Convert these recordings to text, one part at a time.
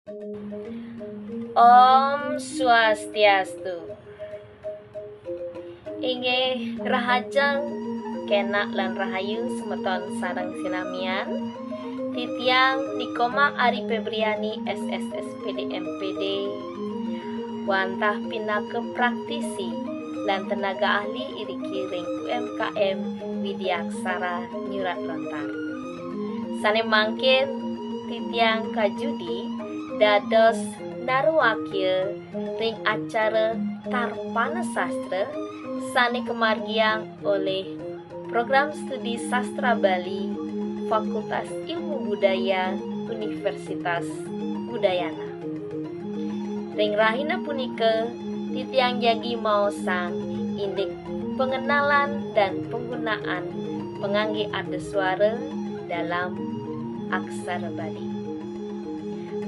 Om Swastiastu. Inggih rahajeng kenak lan rahayu semeton sareng sinamian titiang Nikoma Ari Febriani SSSPD MPD wantah pinake praktisi lan tenaga ahli iriki ring UMKM Widyaksara Nyurat Lontar. Sane mangkin titiang kajudi dados narwakil ring acara Tarpana Sastra sane kemargiang oleh Program Studi Sastra Bali Fakultas Ilmu Budaya Universitas Udayana. Ring rahina punika titiang jagi maosang indik pengenalan dan penggunaan pengangge ada suara dalam aksara Bali.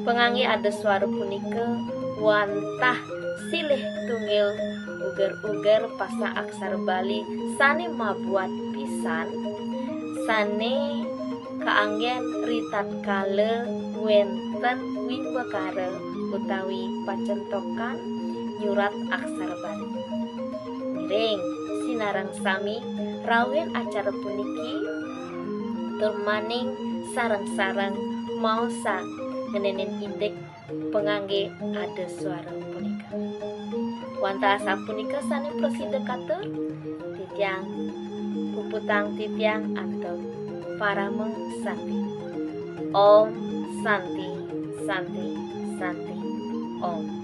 Pengangge ada suara punika wantah silih tunggil uger-uger pasa aksara Bali sane mabuat pisan sane kaanggen ritat kala wenten wimbekara utawi pacentokan nyurat aksara Bali. Miring sinarang sami rawin acara puniki turmaning sareng-sareng maosa ngenenen indik pengangge ada suara punika. Wanta asa punika sane prosida katur titiang puputang titiang atau parameng santi. Om Santi Santi Santi Om.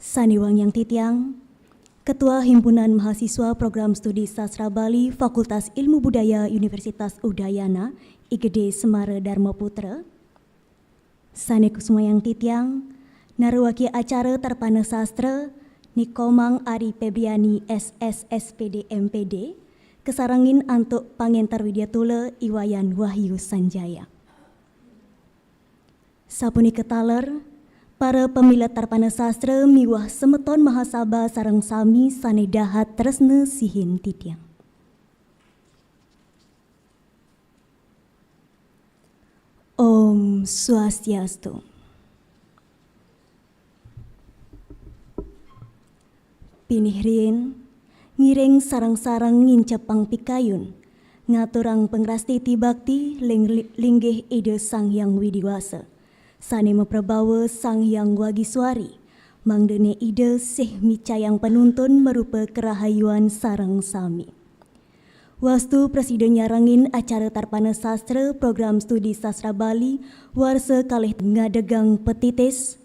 Saniwang Yang Titiang, Ketua Himpunan Mahasiswa Program Studi Sastra Bali Fakultas Ilmu Budaya Universitas Udayana, IGD Semara Dharma Putra. Sane Kusuma Yang Titiang, Narwaki Acara Tarpana Sastra, Nikomang Ari Febriani SSSPD MPD, kesarangin antuk pangentar Widyatula Iwayan Wahyu Sanjaya. Sapuni ketaler, para pemilat Tarpana Sastra miwah semeton mahasaba sareng sami sane dahat tresna sihin titiang. Om Swastiastu. Pinih rien, ngiring sarang-sarang ngincepang pikayun, ngaturang pengrastiti bakti linggih ide Sang Hyang Widiwasa. Sane memperbawa Sang Hyang Wagiswari, mangdene ide sih micayang penuntun merupa kerahayuan sarang sami. Wastu Presiden nyarangin acara Tarpana Sastra Program Studi Sastra Bali warsa kalih ngadegang petitis,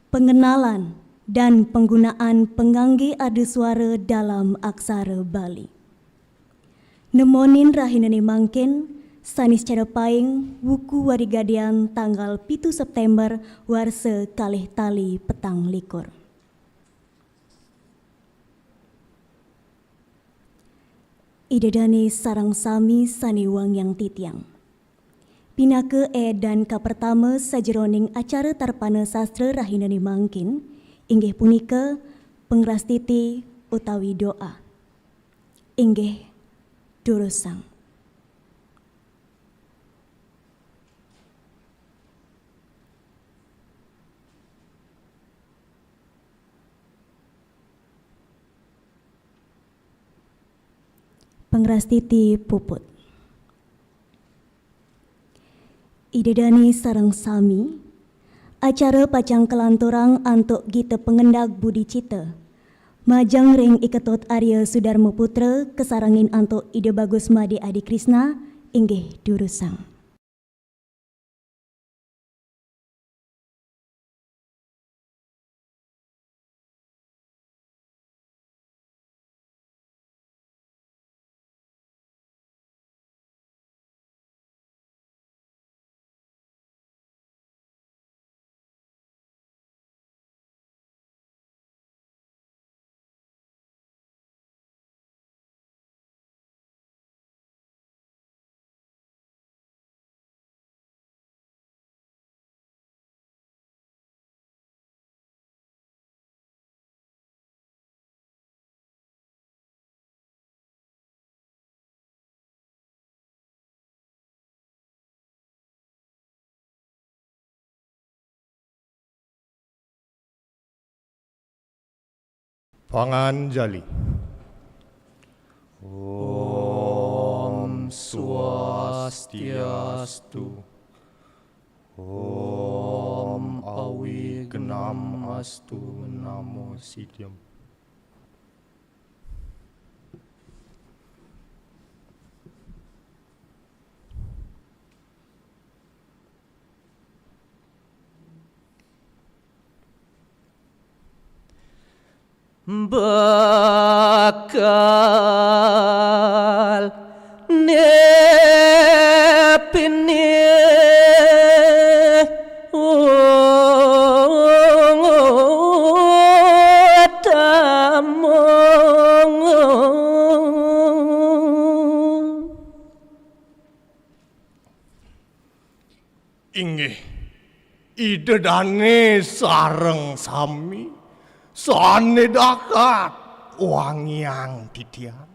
pengenalan dan penggunaan pengangge ada suara dalam aksara Bali. Nemonin rahinane mangkin sanis cara paing wuku warigadian tanggal 7 September warsa kalih tali petang likur. Idedane sarang sami saniwang yang titiang. Pinake dan ka pertama sajeroning acara Tarpana Sastra rahinane mangkin inggih punika pengrastiti utawi doa. Inggih durusang. Pengrastiti puput. Idedani sarang sami, acara pacang kelanturang antuk gita pengendak budi cita. Majang ring iketot Arya Sudarmo Putra kesarangin antuk Ide Bagus Made Adi Krisna inggih durusang. Panganjali. Om Swastiastu. Om Awignam Astu. Namo Siddham. Bakal nepine Inggih idedane sareng sami sane dakat wangiang titiang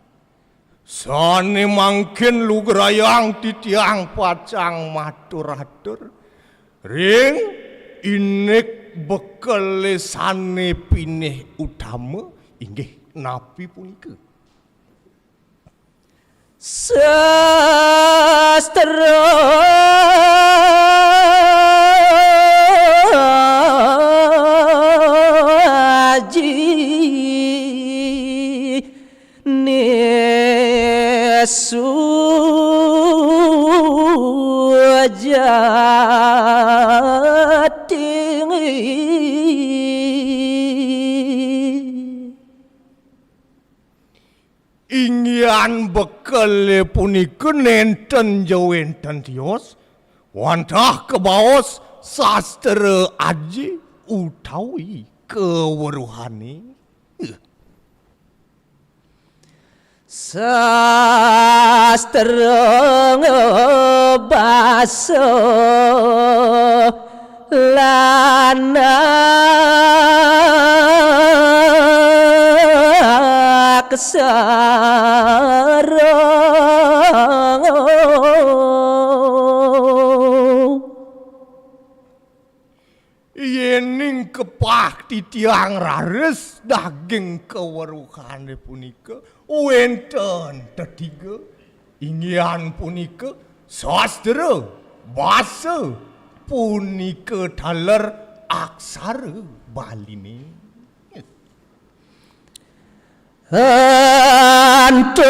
sane mangkin lugrayang titiang pacang matur-atur ring inek bekele sane pinih utama inggih napi punika Aji nesu jati ingyan bekele punika nenten jawenten tios wantah kebaos sastra aji utawi keweruhane sastra basa lana aksara yening kepah titiang rares daging keweruhane punika wenten tetiga ingyan punika sastra basa punika daler aksara baline Antong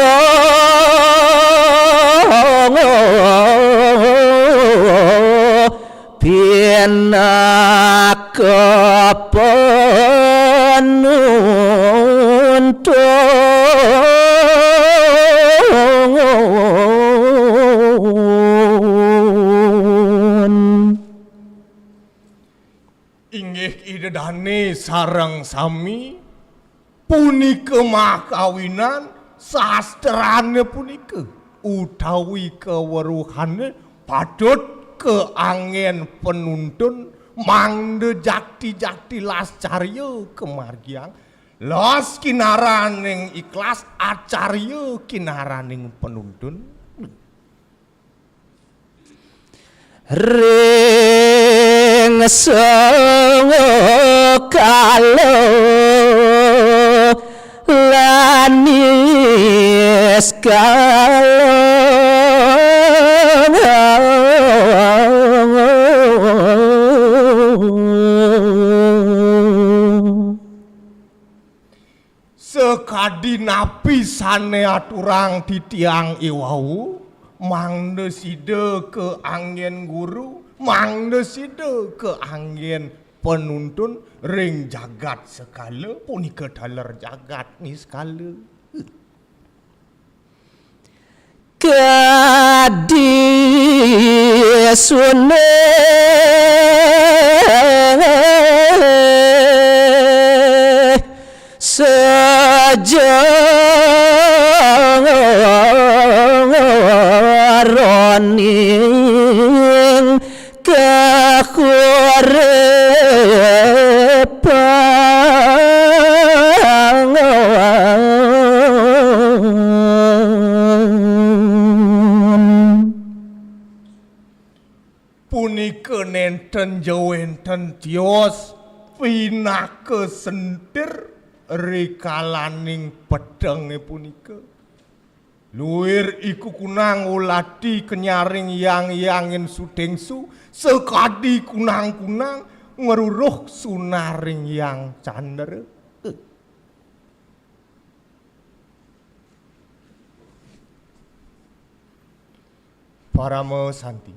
penuntun inggih idedane sareng sami punika makawinan sastrane punika utawi keweruhane padot keangen penuntun mangde jakti-jakti las carya kemargiang las kinaraning ikhlas acarya kinaraning penuntun ring sengkalo lanis sekadi napi sane aturang titiang iwau mangde sida ke angin guru mangde sida ke angin penuntun ring jagat sekala punika daler jagat ni sekala kadisune sejaroning kekurepan punika nenten jawenten tios pinake sentir rikalaning pedenge punika. Luwir iku kunang uladi kenyaring yang sudengsu, sekadi kunang-kunang ngeruruh sunaring yang candere. Parama Santi.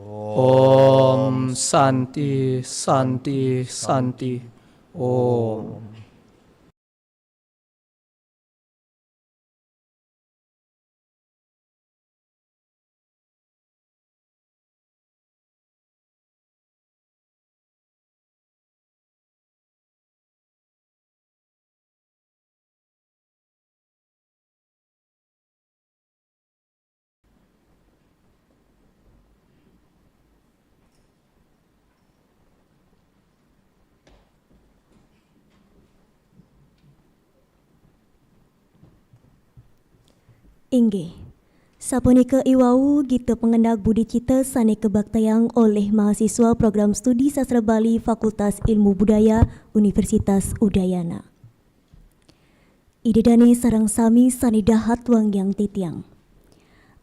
Om Santi Santi Santi Om. Inggih, sapunika iwau gita pengendak budi cita sane kebaktayang oleh mahasiswa program studi sastra Bali Fakultas Ilmu Budaya Universitas Udayana. Idedani sarang sami sane dahat wangyang titiang.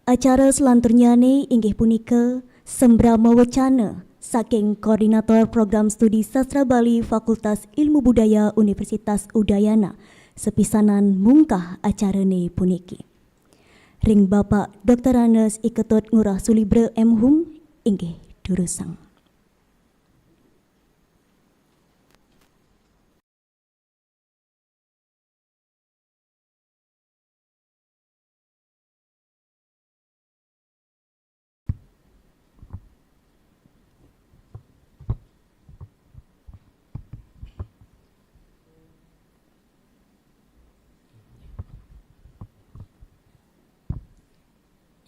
Acara selanturnyane inggih punika sembrama wacana saking koordinator program studi sastra Bali Fakultas Ilmu Budaya Universitas Udayana sepisanan mungkah acarane puniki. Ring Bapak Dr. Anes Iketut Ngurah Sulibre M. Hum inggih durusang.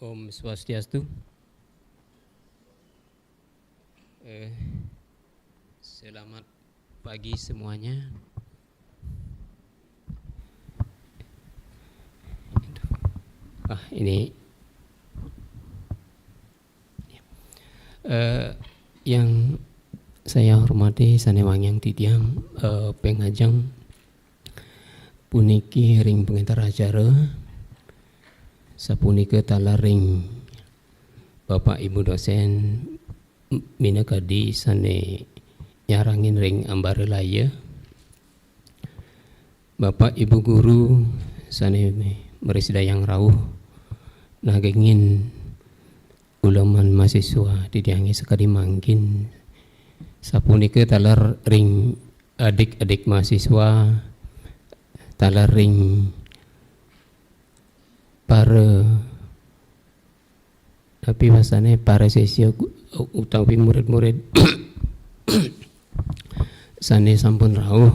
Om Swastiastu. Selamat pagi semuanya. Ini yang saya hormati sanewangyang titiang pengajang puniki ring pengantar acara. Sapunika talaring Bapak Ibu dosen minakadi sane nyarangin ring ambare laya. Bapak Ibu guru sane meresidayang rauh nagengin ulaman mahasiswa didiangi sekadi mangkin. Sapunika talar ring adik-adik mahasiswa, talar ring para tapi bahasanya para siswa utawi murid-murid sane sampun rawuh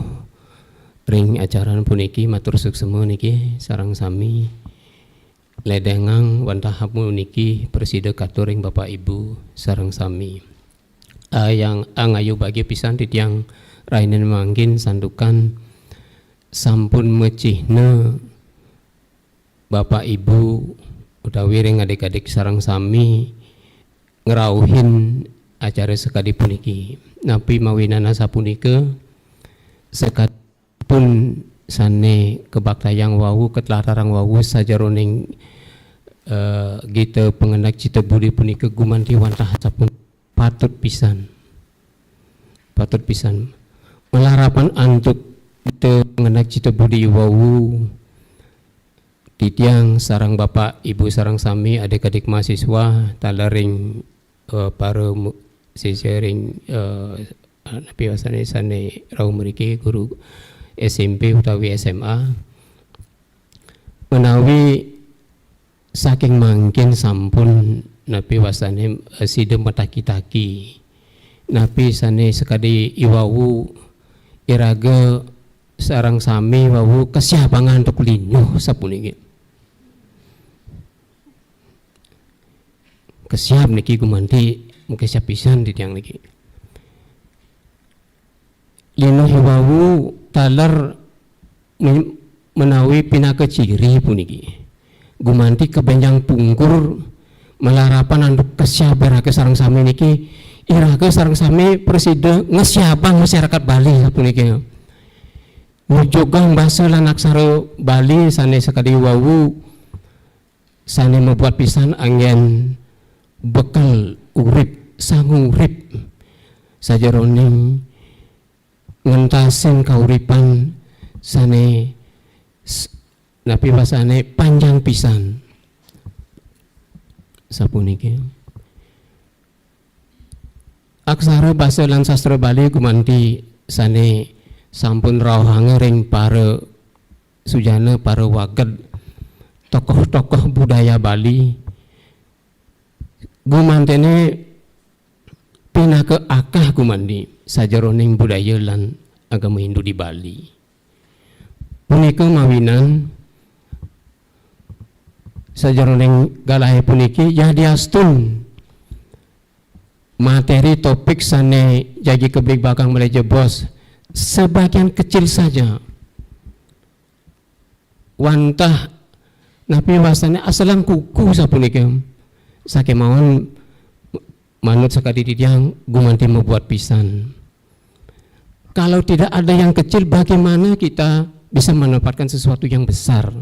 ring acara puniki matur suksema niki sarang sami ledengang wantahap niki preside katuring Bapak Ibu sarang sami yang angayu bagi pisan titiang rainen mangkin sandukan sampun mecihna Bapak Ibu utawi ring adik-adik sarang sami ngerauhin acara sekadi puniki. Napi mawinana sapunika sekadipun sane kebaktayang wawu ketlatarang wawu sajaroning gita pengendak cita budi punika gumanti wantah sapun patut pisan melarapan antuk gita pengendak cita budi wawu titiang sarang Bapak Ibu sarang sami adik-adik mahasiswa talaring para sisering piwasane sane rau mriki guru SMP utawi SMA menawi saking mangkin sampun napi wasane sida mataki-taki napi sane sekadi iwawu iraga sarang sami wawu kesiapangan untuk linyuh sapuniki. Kesiap niki gumanti mungkin siap pisan di tiang niki. Linuh wawu talar menawi pinaka ciri puniki. Gumanti kebenjang pungkur melarapan anduk kesiapan ke sarang sami niki iraga sarang sami preside ngesiapang masyarakat Bali sapuniki. mujogang bahasa lan aksara Bali sane sekadi wawu sane membuat pisan angin bekal urip sangu urip sajeroning ngentasin kauripan sane napi basane panjang pisan sapuniki aksara basa lan sastra Bali gumanti sane sampun rawuh ring para sujana para waget tokoh-tokoh budaya Bali gumantene pinake akah gumandi sajeroning budaya lan agama Hindu di Bali. Punika mawinan sajeroning galahe puniki yadiastun materi topik sane jagi keblik bakang meleje bos sebagian kecil saja wantah napi wasane asalan kuku sapunika sakemawon manut sakadi tidiang gumanti membuat pisan. Kalau tidak ada yang kecil, bagaimana kita bisa mendapatkan sesuatu yang besar?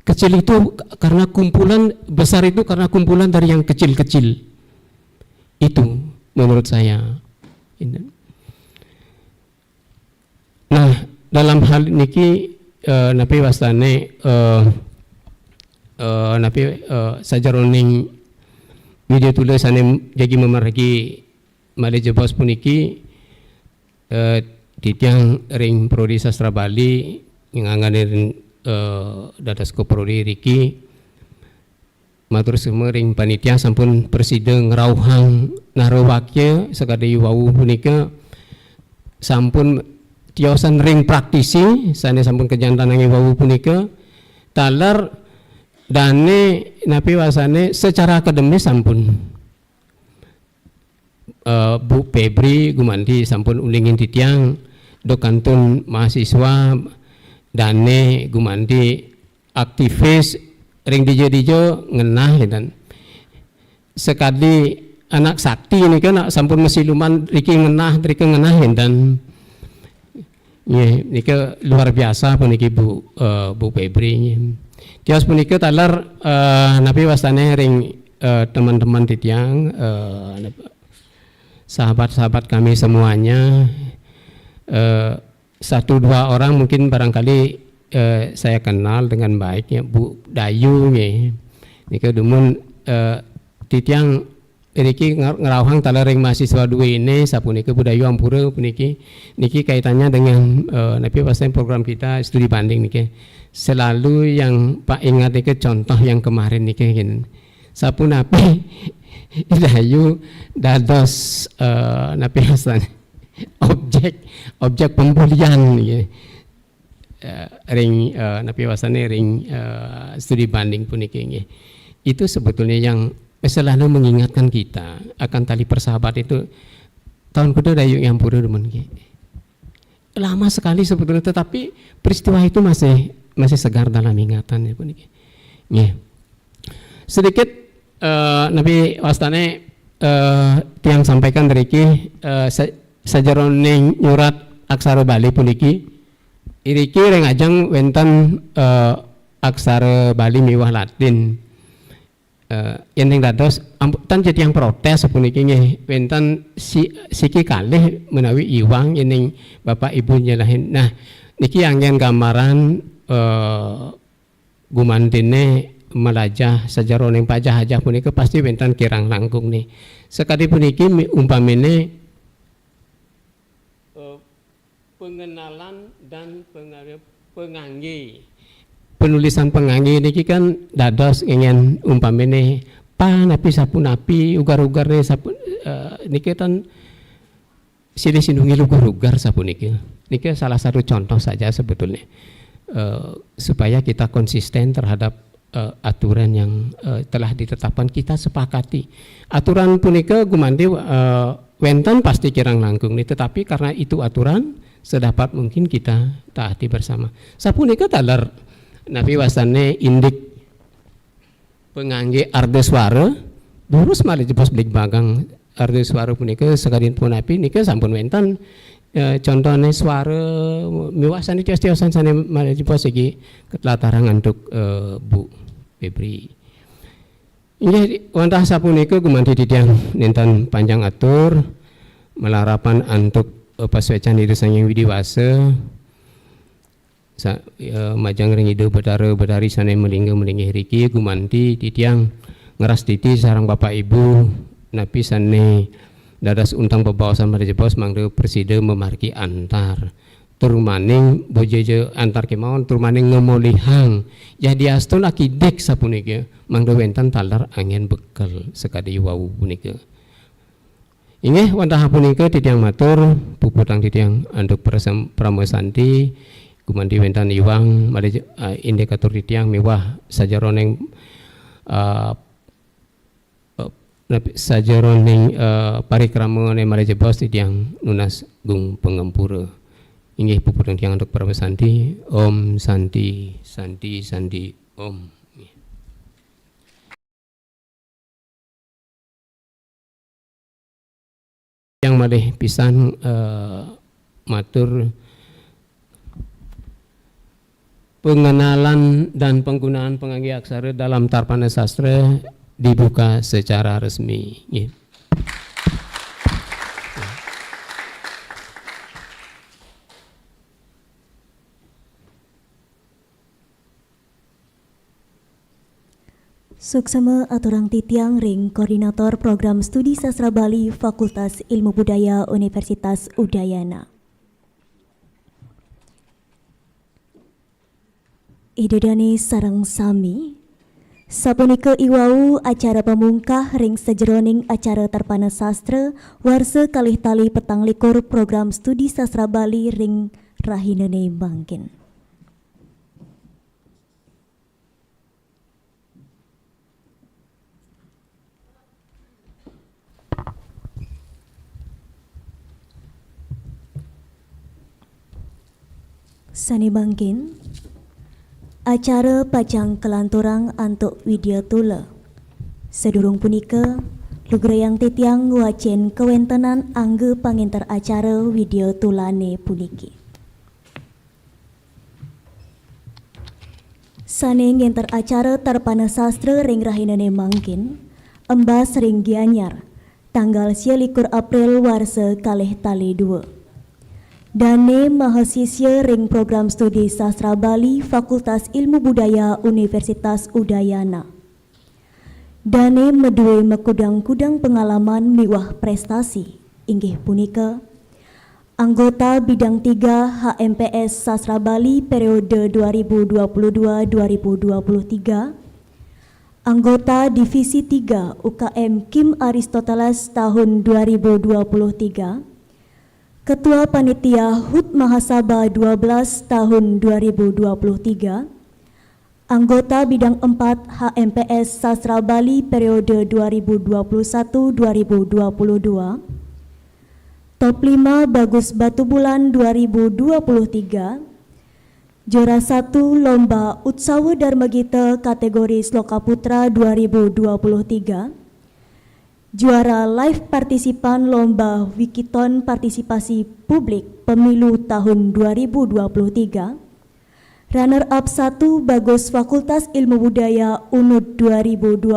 Kecil itu karena kumpulan, besar itu karena kumpulan dari yang kecil-kecil. Itu menurut saya. Nah, dalam hal niki napi wastane napi sajaroning video tulisane jagi memargi Maleje Bos puniki titiang ring prodi sastra Bali ngangane dadasko prodi riki matur semua ring panitia sampun presiden ngrauhang narawakya sekadi wau punika sampun tiosan ring praktisi sane sampun kejantanangi wau punika taler dane napi wasane secara akademis sampun Bu Febri gumanti sampun ulingin titiang dokantun mahasiswa dane gumanti aktivis ring dijo ngenah dan sekali anak sakti ini kan sampun mesiluman riki ngenah dan ini ke luar biasa puniki Bu Febri tias punika talar napi wastane ring teman-teman titiang sahabat-sahabat kami semuanya satu dua orang mungkin barangkali saya kenal dengan baik ya Bu Dayu ya nika dumun titiang riki ngerawang talar ring mahasiswa dua ini sapunika Bu Dayu ampura puniki niki kaitannya dengan napi wastane program kita studi banding niki selalu yang Pak ingat itu contoh yang kemarin nih kayak sapu napi Dayu dados napi hasan objek pembulian ring napi wasane ring studi banding puniki itu sebetulnya yang selalu mengingatkan kita akan tali persahabatan itu tahun kedua Dayu yang pura demen lama sekali sebetulnya tetapi peristiwa itu masih segar dalam ingatan ya puniki. Sedikit nabi wastane tiang sampaikan dari sajeroning nyurat aksara Bali puniki iriki reng ajang wenten aksara Bali miwah Latin yang dados tan jadi yang protes puniki nggih wenten siki kalih menawi iwang ing Bapak Ibu nyelahin. Nah niki anggen gambaran gumantine melajah sajaroning pajah hajah punika pasti wenten kirang langkung nih sekali puniki umpamine pengenalan dan pengangge penulisan pengangge niki kan dados ingin umpamine napi sapu napi ugar-ugar nih sapu niki kan silih sindungi ugar-ugar sapu niki salah satu contoh saja sebetulnya supaya kita konsisten terhadap aturan yang telah ditetapkan kita sepakati. Aturan punika gumanti wenten pasti kirang langkung nih, tetapi karena itu aturan sedapat mungkin kita taati bersama. Sapunika talar napi wasane indik pengangge ardeswara lurus malih jebos blik bagang ardeswara punika sekadin pun napi nika sampun wenten contohnya suara miwasan itu tiosan sana malah jebos lagi ketelataran untuk Bu Febri. Ini wantah sapunika gumanti tidiang nintan panjang atur melarapan untuk paswecan itu sang yang widiwasa majang ring hidup bedari sana melingga riki gumanti tidiang ngeras titi sarang bapak ibu napi sane dadas untang bebawasan pada jebos mangde preside memarki antar turmaning bojeje antar kemauan turmaning ngemolihang jadi aston akidek sapunika mangde wentan talar angin bekal sekadi wau punika inggih wantah punika titiang matur puputang titiang anduk pramosanti gumanti wentan iwang made indikator titiang mewah sajaroneng sajaroning parikrama ne mare jebos titiang nunas gung pengempura inggih puputang tiang untuk pramosanti om santi santi santi om. Yang malih pisan matur pengenalan dan penggunaan pengangge aksara dalam Tarpana Sastra dibuka secara resmi. Suksema aturang titiang ring koordinator program studi sastra Bali Fakultas Ilmu Budaya Universitas Udayana. Idedani sarang sami sapunika iwau acara pemungkah ring sejeroning acara Tarpana Sastra warsa kalih tali petang likur program studi sastra Bali ring rahinene mangkin. Sani bangkin acara pacang kelanturang antuk Widya Tula sedurung punika lugreyang titiang wacen kewentenan angge panginter acara Widya Tulane puniki sane ngenter acara Tarpana Sastra ring rahinane mangkin embas ring Gianyar tanggal 21 April warsa kalih tali 2 Dane mahasiswa ring program studi sastra Bali Fakultas Ilmu Budaya Universitas Udayana. Dane medue mekudang-kudang pengalaman miwah prestasi inggih punika anggota bidang 3 HMPS Sastra Bali periode 2022-2023, anggota divisi 3 UKM Kim Aristoteles tahun 2023, Ketua Panitia HUT Mahasaba 12 tahun 2023, anggota bidang 4 HMPS Sastra Bali periode 2021-2022, top 5 Bagus Batu Bulan 2023, juara 1 Lomba Utsawa Dharma Gita kategori Sloka Putra 2023, juara live partisipan Lomba Wikiton Partisipasi Publik Pemilu tahun 2023, runner up 1 Bagus Fakultas Ilmu Budaya UNUD 2022,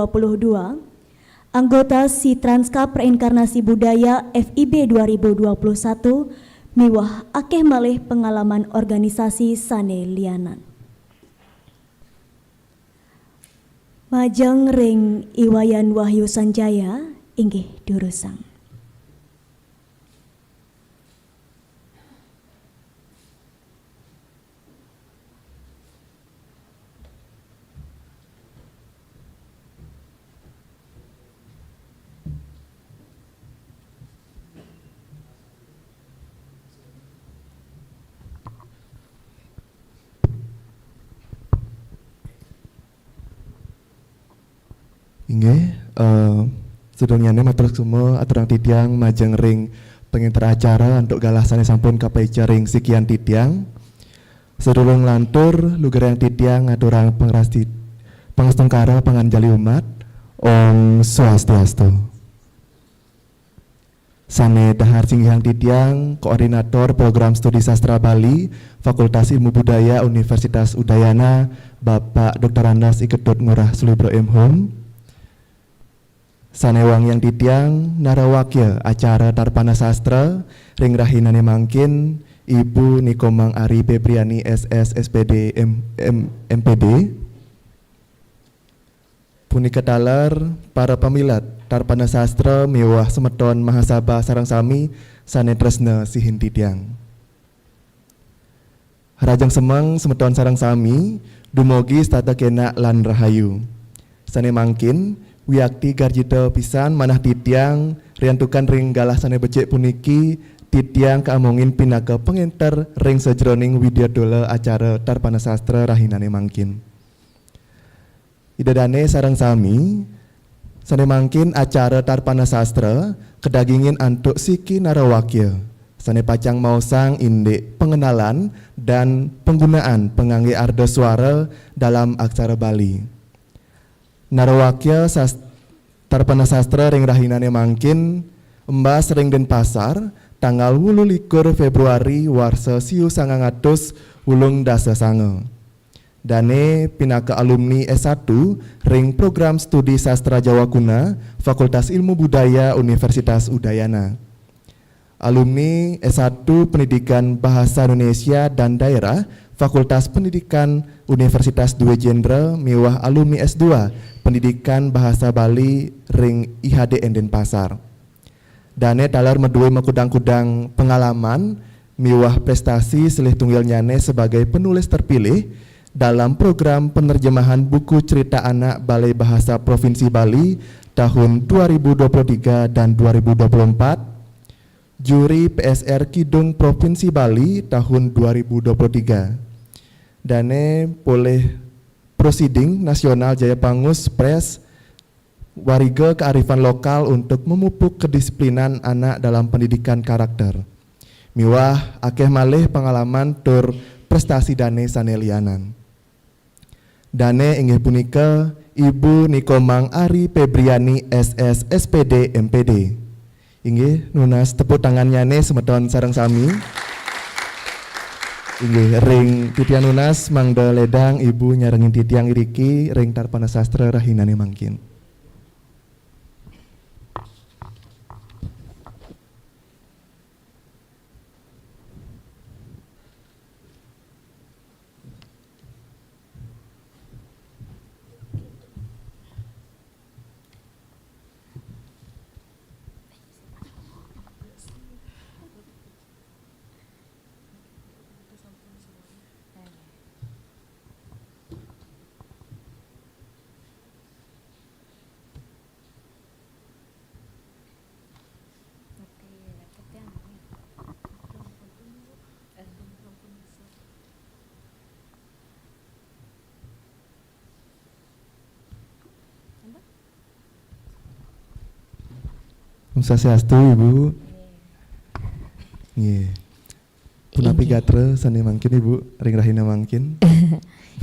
anggota Si Transkap Reinkarnasi Budaya FIB 2021, miwah akeh malih pengalaman organisasi sane lianan. Majeng ring Iwayan Wahyu Sanjaya inggih durusang. Inggih, sedurunge matur semua aturang titiang majeng ring penginter acara untuk galasane sampun kapaica ring sekian titiang. Sedurung lantur lugerang titiang aturang pengrasti pangestungkara panganjali umat. Om Swastiastu. Sane dahar singgihang titiang koordinator program studi sastra Bali Fakultas Ilmu Budaya Universitas Udayana Bapak Dr. Andas Ikedot Ngurah Sulibro M.Hum. Sane wang yang titiang narawakya acara Tarpana Sastra ring rahinane mangkin Ibu Nikomang Ari Febriani SS SPD MPD. Punika taler para pamilat Tarpana Sastra mewah semeton mahasaba sarang sami sane tresna sihin titiang. Rajang semang semeton sarang sami dumogi stata kena lan rahayu. Sane mangkin wiakti garjita pisan manah titiang riantukan ring galah sane becik puniki titiang kaamongin pinaka pengenter ring sejroning widyadola acara Tarpana Sastra rahinane mangkin. Idadane sarang sami sane mangkin acara Tarpana Sastra kedagingin antuk siki narawakya sane pacang mausang indek pengenalan dan penggunaan pengangge arda suara dalam aksara Bali. Narawakya Tarpana Sastra ring rahinane mangkin embas ring Denpasar tanggal 28 Februari warsa siu 1989. Dane pinaka alumni S1 ring program studi sastra Jawa Kuna Fakultas Ilmu Budaya Universitas Udayana. Alumni S1 Pendidikan Bahasa Indonesia dan Daerah Fakultas Pendidikan Universitas Dwi Jenderal mewah alumni S2 Pendidikan Bahasa Bali ring IHDN Denpasar. Dane talar medue mekudang-kudang pengalaman mewah prestasi selih tunggal nyane sebagai penulis terpilih dalam program penerjemahan buku cerita anak Balai Bahasa Provinsi Bali tahun 2023 dan 2024, juri PSR Kidung Provinsi Bali tahun 2023. Dane boleh prosiding nasional Jaya Pangus Pres wariga kearifan lokal untuk memupuk kedisiplinan anak dalam pendidikan karakter. Miwah akeh malih pengalaman tur prestasi dane sanelianan. Dane inggih punika Ibu Nikomang Ari Febriani SS SPD MPD. Inggih nunas tepuk tangan nyane semeton sareng sami. Inggih ring titian nunas mangda ledang Ibu nyarengin titiang iriki ring Tarpana Sastra rahinane mangkin. Om Swastiastu Ibu. Nggih. Punapi gatra sane mangkin Ibu, ring rahina mangkin.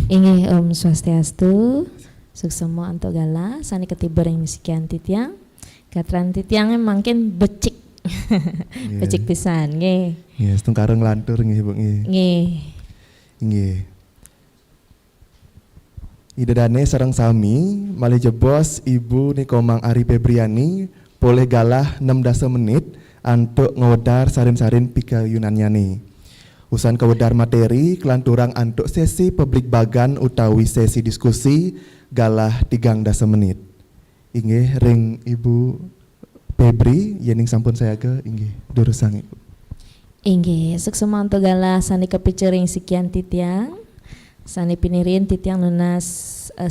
Inggih Om Swastiastu. Suksemo anto gala sane ketiba ring sekian titiang. Katran titiang mangkin becik. Becik pisan nggih. Nggih, setungkareng lantur nggih Ibu nggih. Nggih. Nggih. Idadane sareng sami malih jebos Ibu Nikomang Ari Febriani boleh galah 16 menit antuk ngewedar sarin-sarin pikayunannya nih. Usan kewedar materi kelanturang antuk sesi publik bagan utawi sesi diskusi galah 13 menit. Inggih ring Ibu Febri yening sampun saya ke inggih durusang Ibu. Inggih suksema anto gala sane kepicering sekian titiang. Sane pinirin titiang nunas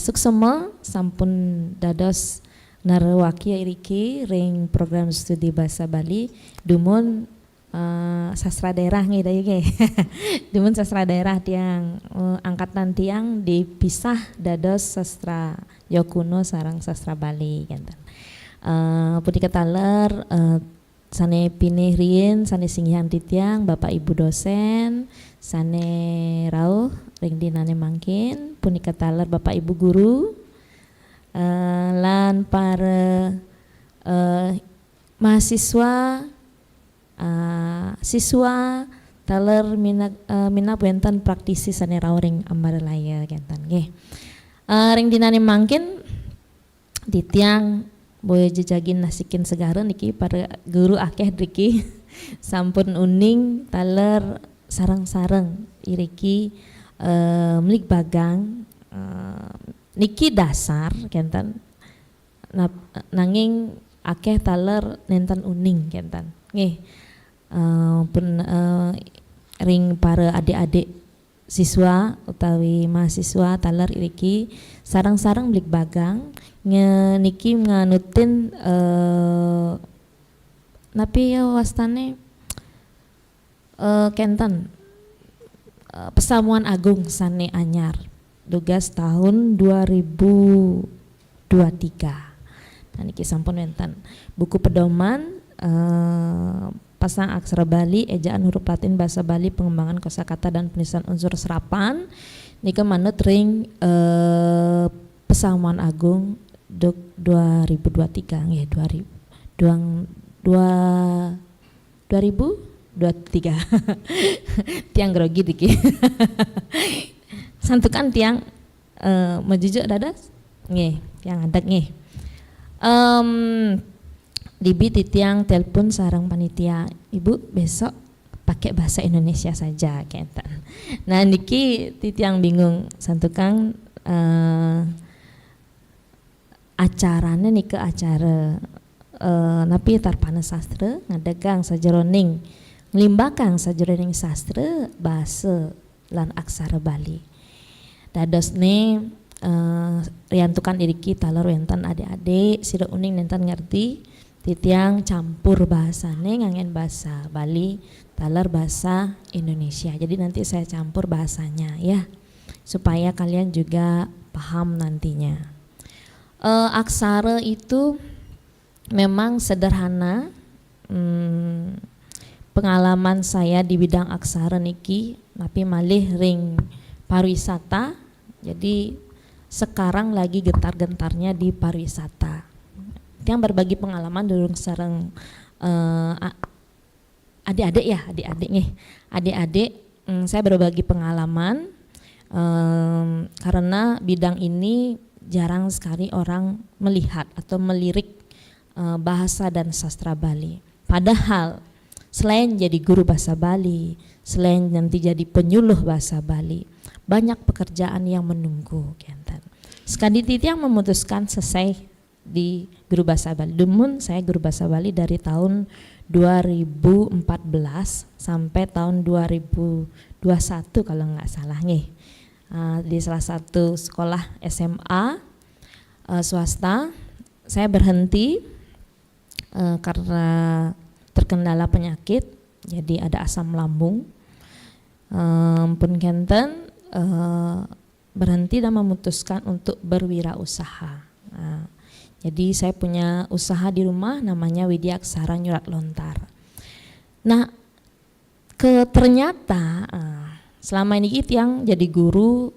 suksema sampun dados narawaki iriki ring program studi bahasa Bali dumun sastra daerah nggih ge. Dumun sastra daerah tiang angkatan tiang dipisah dados sastra Jawa Kuno sareng sastra Bali ganten. Pudi kataler sane pinih rien sane singgihan titiang Bapak Ibu dosen sane rawuh ring dinane mangkin puni kataler Bapak Ibu guru lan para mahasiswa siswa taler mina benten praktisi sane rawring ambarelaya kentan nggih. Ring dinane mangkin ditiang boyo jejagin nasikin segara niki para guru akeh driki sampun uning taler sarang-sarang iriki melik bagang niki dasar kentan nanging akeh taler nenten uning kentan nggih. Ring para adik-adik siswa utawi mahasiswa taler iriki sarang-sarang melik bagang niki nganutin napi ya wastane kenten Pesamuan Agung sane anyar tugas tahun 2023. Nah niki sampun wonten buku pedoman pasang aksara Bali, ejaan huruf Latin bahasa Bali, pengembangan kosakata dan penulisan unsur serapan. Nika manut ring Pesamuan Agung 2023 nggih 2023. Tiang grogi diki. Santukan tiang majujuk dadas nggih, tiang adak nggih. Dibi titiang telepon sarang panitia, ibu besok pakai bahasa Indonesia saja kentan. Nah niki titiang bingung santukang acaranya nih ke acara napi tarpana sastra ngadegang sajeroning ngelimbakang sajeroning sastra bahasa lan aksara Bali. Dados nih riantukan iriki talar wenten adik-adik sida uning nenten ngerti titiang campur bahasane ngangen bahasa Bali talar bahasa Indonesia. Jadi nanti saya campur bahasanya ya supaya kalian juga paham nantinya. Aksara itu memang sederhana. Pengalaman saya di bidang aksara niki tapi malih ring pariwisata. Jadi sekarang lagi gentar-gentarnya di pariwisata. Yang berbagi pengalaman durung sareng adik-adik ya, adik-adik nih. Adik-adik saya berbagi pengalaman karena bidang ini jarang sekali orang melihat atau melirik bahasa dan sastra Bali. Padahal selain jadi guru bahasa Bali, selain nanti jadi penyuluh bahasa Bali, banyak pekerjaan yang menunggu kentan. Sekali titiang memutuskan selesai di guru bahasa Bali. Dumun saya guru bahasa Bali dari tahun 2014 sampai tahun 2021 kalau nggak salah nih. Di salah satu sekolah SMA swasta saya berhenti karena terkendala penyakit, jadi ada asam lambung. Pun kenten berhenti dan memutuskan untuk berwirausaha. Jadi saya punya usaha di rumah namanya Widya Aksara Nyurat Lontar. Nah, ternyata selama ini yang jadi guru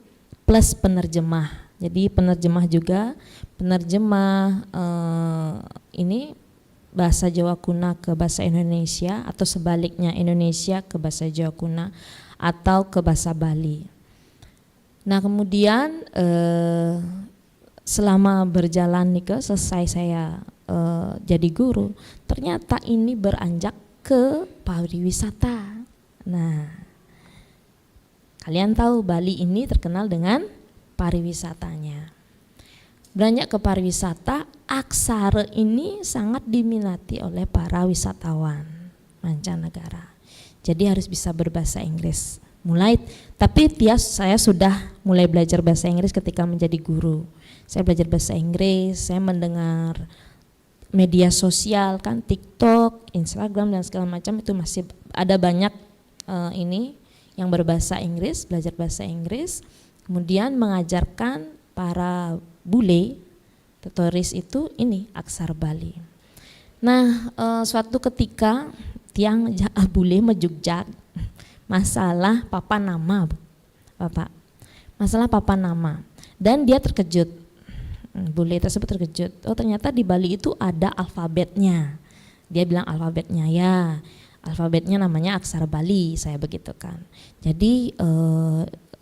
plus penerjemah. Jadi penerjemah juga, penerjemah ini bahasa Jawa Kuna ke bahasa Indonesia atau sebaliknya Indonesia ke bahasa Jawa Kuna atau ke bahasa Bali. Nah kemudian selama berjalan nih selesai saya jadi guru, ternyata ini beranjak ke pariwisata. Nah, kalian tahu Bali ini terkenal dengan pariwisatanya. Beranjak ke pariwisata, aksara ini sangat diminati oleh para wisatawan mancanegara. Jadi harus bisa berbahasa Inggris. Tapi saya sudah mulai belajar bahasa Inggris ketika menjadi guru. Saya belajar bahasa Inggris, saya mendengar media sosial kan TikTok, Instagram dan segala macam itu masih ada banyak ini yang berbahasa Inggris, belajar bahasa Inggris, kemudian mengajarkan para bule, tutoris itu ini aksara Bali. Nah suatu ketika tiang bule mejugjak masalah papan nama, Bapak, masalah papan nama, dan dia terkejut. Bule tersebut terkejut. Oh ternyata di Bali itu ada alfabetnya. Dia bilang alfabetnya ya. Alfabetnya namanya aksara Bali, saya begitukan. Jadi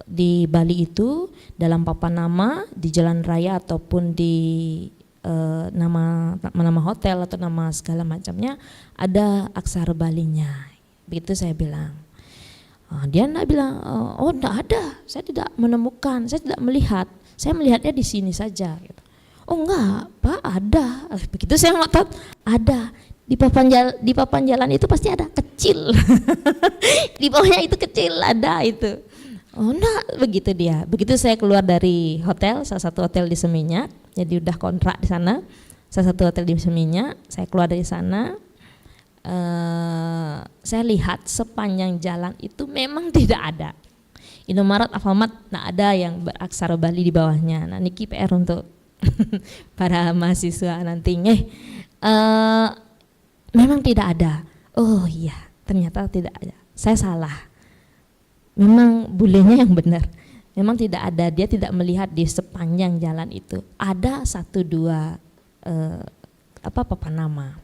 di Bali itu dalam papan nama di jalan raya ataupun di nama hotel atau nama segala macamnya ada aksara Balinya. Begitu saya bilang. Dia enggak bilang, oh enggak ada, saya tidak menemukan, saya tidak melihat, saya melihatnya di sini saja. Gitu. Oh enggak, Pak, ada. Begitu saya ngotot, ada. Di papan jalan itu pasti ada, kecil. Di bawahnya itu kecil, ada itu. Oh enggak, begitu dia. Begitu saya keluar dari hotel, salah satu hotel di Seminyak, jadi udah kontrak di sana, salah satu hotel di Seminyak, saya keluar dari sana, saya lihat sepanjang jalan itu memang tidak ada. Indomaret, Alfamart tidak ada yang beraksara Bali di bawahnya. Nah niki PR untuk para mahasiswa nantinya. Memang tidak ada. Oh iya, ternyata tidak ada. Saya salah. Memang bulenya yang benar. Memang tidak ada. Dia tidak melihat di sepanjang jalan itu. Ada 1-2 papan nama.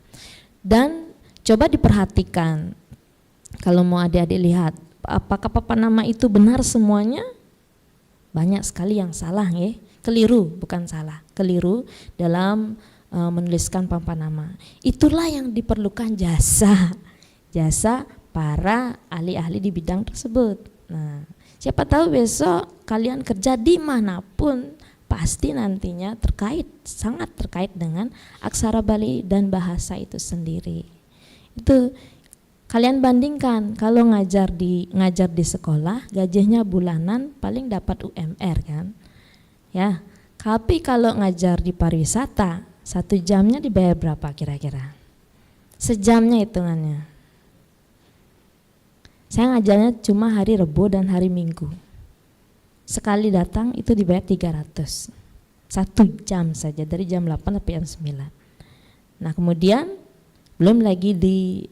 Dan coba diperhatikan. Kalau mau adik-adik lihat, apakah papan nama itu benar semuanya? Banyak sekali yang salah, ya. Keliru, bukan salah. Keliru dalam menuliskan papan nama. Itulah yang diperlukan jasa para ahli-ahli di bidang tersebut. Nah, siapa tahu besok kalian kerja dimanapun pasti nantinya sangat terkait dengan aksara Bali dan bahasa itu sendiri. Itu kalian bandingkan, kalau ngajar di sekolah gajinya bulanan paling dapat UMR kan, ya. Tapi kalau ngajar di pariwisata 1 jamnya dibayar berapa kira-kira? Sejamnya hitungannya. Saya ngajarnya cuma hari Rebo dan hari Minggu. Sekali datang itu dibayar 300. 1 jam saja dari jam 8 sampai jam 9. Nah kemudian belum lagi di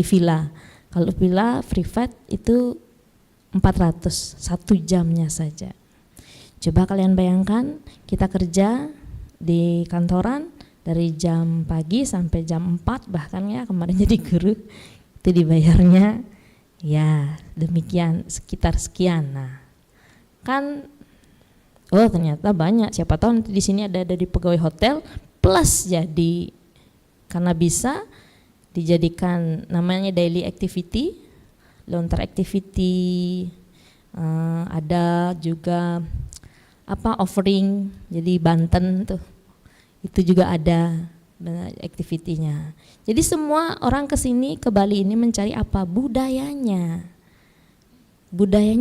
villa. Kalau villa privat itu 400, 1 jamnya saja. Coba kalian bayangkan kita kerja di kantoran dari jam pagi sampai jam 4 bahkan ya, kemarin jadi guru itu dibayarnya ya demikian, sekitar sekian. Nah kan ternyata banyak, siapa tahu nanti di sini ada dari pegawai hotel plus jadi, karena bisa dijadikan namanya daily activity, lontar activity, ada juga offering jadi Banten tuh, itu juga ada aktivitinya. Jadi semua orang kesini ke Bali ini mencari apa? Budayanya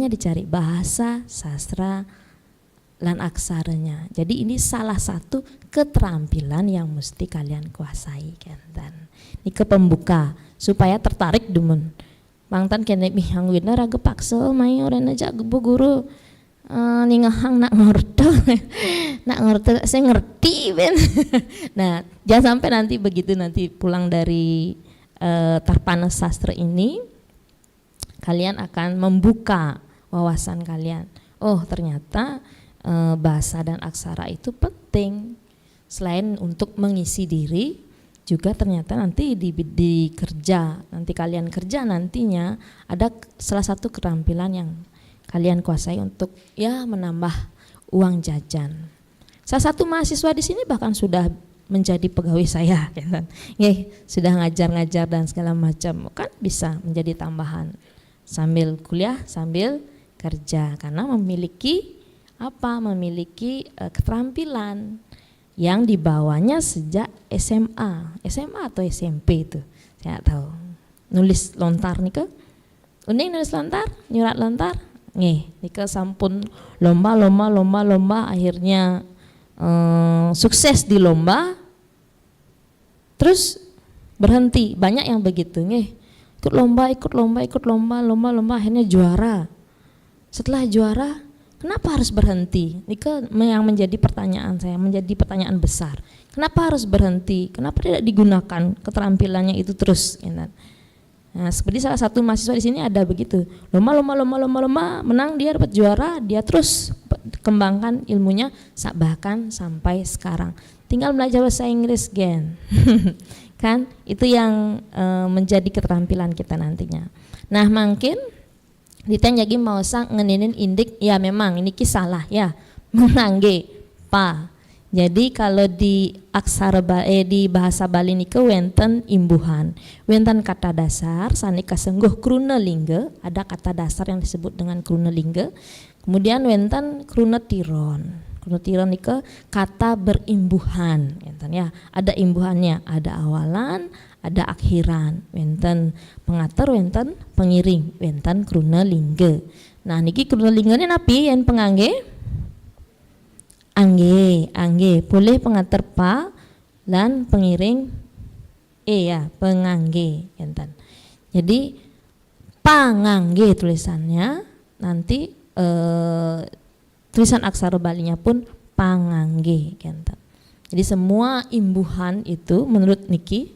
dicari, bahasa, sastra, dan aksaranya. Jadi ini salah satu keterampilan yang mesti kalian kuasai kan. Dan ini ke pembuka supaya tertarik demen. Bangtan kene mihang wina raga paksa mai orang aja bu guru. Ningahang nak ngerti, saya ngerti ben. Nah jangan sampai nanti begitu nanti pulang dari Tarpana Sastra ini kalian akan membuka wawasan kalian. Oh ternyata bahasa dan aksara itu penting, selain untuk mengisi diri juga ternyata nanti di kerja, nanti kalian kerja nantinya ada salah satu keterampilan yang kalian kuasai untuk ya menambah uang jajan. Salah satu mahasiswa di sini bahkan sudah menjadi pegawai saya, kan? Sudah ngajar-ngajar dan segala macam, kan bisa menjadi tambahan sambil kuliah sambil kerja karena memiliki keterampilan yang dibawanya sejak SMA atau SMP itu saya tahu. Nulis lontar nih ke, uning nulis lontar, nyurat lontar. Nika sampun lomba akhirnya sukses di lomba terus berhenti. Banyak yang begitu ikut lomba akhirnya juara. Setelah juara kenapa harus berhenti? Nika yang menjadi pertanyaan saya, menjadi pertanyaan besar. Kenapa harus berhenti? Kenapa tidak digunakan keterampilannya itu terus? Nah, seperti salah satu mahasiswa di sini ada begitu, lomba, menang, dia dapat juara, dia terus kembangkan ilmunya bahkan sampai sekarang. Tinggal belajar bahasa Inggris gen, kan itu yang menjadi keterampilan kita nantinya. Nah mungkin Diten jadi mau sang ngenenin indik ya memang ini salah ya menangge pa. Jadi kalau di aksara di bahasa Bali nike wenten imbuhan, wenten kata dasar sanika sengguh kruna lingga, ada kata dasar yang disebut dengan kruna lingga. Kemudian wenten kruna tiron. Kruna tiron nike kata berimbuhan, wenten ya. Ada imbuhannya, ada awalan, ada akhiran, wenten pengatur, wenten pengiring, wenten kruna lingga. Nah niki kruna lingga ini napi yang pengangge angge boleh pengantar pa lan pengiring ya pengangge enten. Jadi pangangge tulisannya nanti tulisan aksara Balinya pun pangangge enten. Jadi semua imbuhan itu menurut niki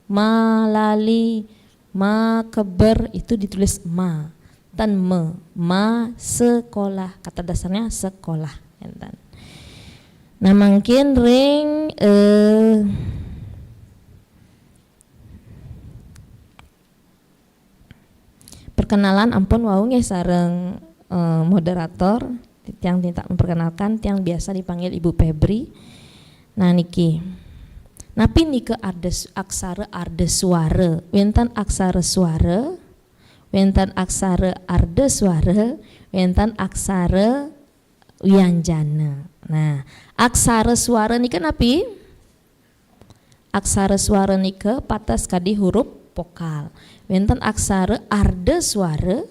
malali ma keber itu ditulis ma dan ma sekolah, kata dasarnya sekolah enten. Nah mungkin ring perkenalan ampun wau nggih sareng moderator yang tidak memperkenalkan yang biasa dipanggil Ibu Febri. Nah niki napi nike aksara arda suara, wenten aksara suara, wenten aksara arda suara, wenten aksara wianjana. Nah, aksara suara nika napi? Aksara suara nika patas kadi huruf vokal. Wenten aksara arda suara,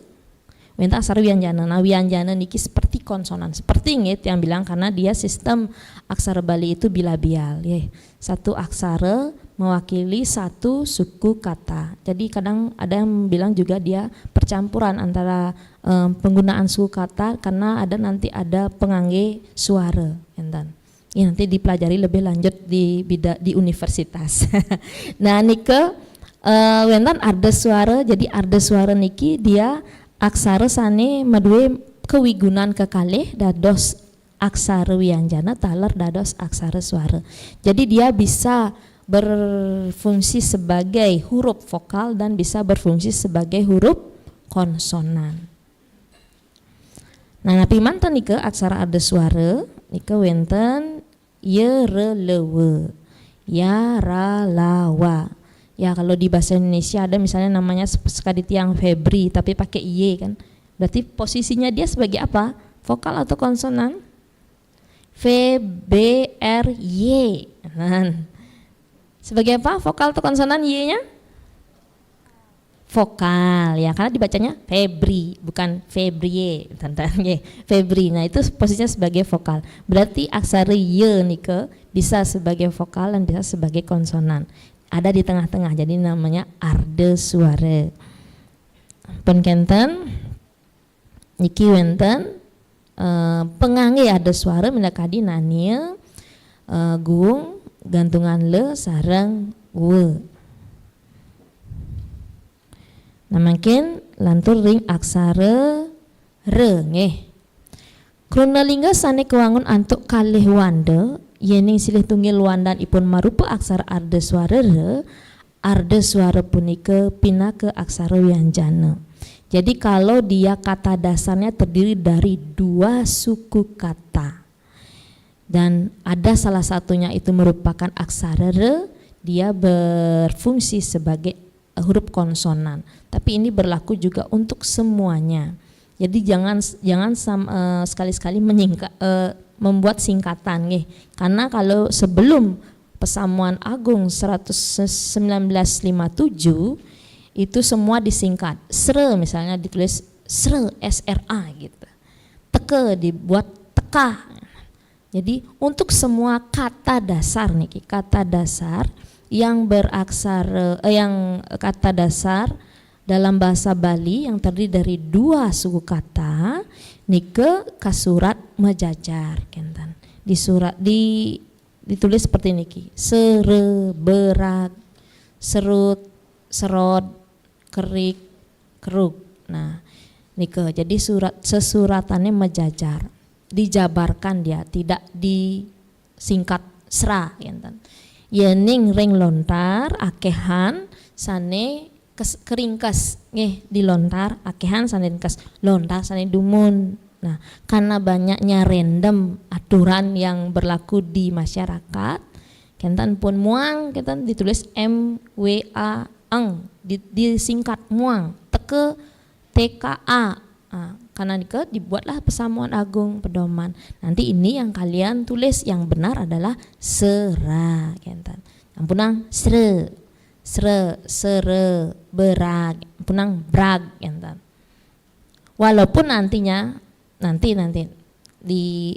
wenten aksara wianjana. Nah, wianjana niki seperti konsonan, seperti ngit yang bilang karena dia sistem aksara Bali itu bilabial, ya. Satu aksara mewakili satu suku kata. Jadi kadang ada yang bilang juga dia percampuran antara penggunaan suku kata karena ada pengangge suara, enten. Ya, nanti dipelajari lebih lanjut di universitas. Nah nike wenten arda suara. Jadi arda suara niki dia aksara sane madue kewigunan kekalih dados aksara wianjana taler dados aksara suara. Jadi dia bisa berfungsi sebagai huruf vokal dan bisa berfungsi sebagai huruf konsonan. Nah napi mantan nika aksara arda suara nika wenten yerelewe, yaralawa. Ya kalau di bahasa Indonesia ada misalnya namanya sekali tiang Febri tapi pakai y kan. Berarti posisinya dia sebagai apa? Vokal atau konsonan? V, B, R, Y. Sebagai apa? Vokal atau konsonan Y-nya? Vokal ya, karena dibacanya Febri, bukan Febrie, Febri. Nah itu posisinya sebagai vokal. Berarti aksara Y nih bisa sebagai vokal dan bisa sebagai konsonan. Ada di tengah-tengah, jadi namanya arda suara. Penkenten, niki wenten. Pengangge ada suara mendakadi nania gung gantungan le sarang we. Nah makin lantur ring aksara re ngeh. Krunalingga sane kewangun antuk kalih wanda yening silih tunggil wandan ipun marupa aksara arda suara re. Arda suara punika pindah ke aksara wianjana. Jadi kalau dia kata dasarnya terdiri dari dua suku kata dan ada salah satunya itu merupakan aksara re, dia berfungsi sebagai huruf konsonan. Tapi ini berlaku juga untuk semuanya. Jadi jangan sekali-sekali membuat singkatan nih. Karena kalau sebelum Pesamuan Agung 1957 itu semua disingkat. Sre misalnya ditulis sre, SRA gitu. Teke dibuat teka. Jadi untuk semua kata dasar nih, kata dasar yang beraksara yang kata dasar dalam bahasa Bali yang terdiri dari dua suku kata nike kasurat mejajar kentan. Di surat ditulis seperti niki. Sere, berak, serut, serod, kerik, keruk. Nah, nike. Jadi sesuratannya mejajar, dijabarkan dia, tidak disingkat sra kinten. Yening ring lontar akehan sane keringkes nggih dilontar akehan sane kes lontar sane dumun. Nah, karena banyaknya random aturan yang berlaku di masyarakat, kenten pun muang, kenten ditulis MWA eng, disingkat muang, teke TKA. Nah, karena dibuatlah Pesamuan Agung Pedoman. Nanti ini yang kalian tulis yang benar adalah sera, kenten. Ampunang sre, sere, berag, ampunang brag, kenten. Walaupun nantinya nanti di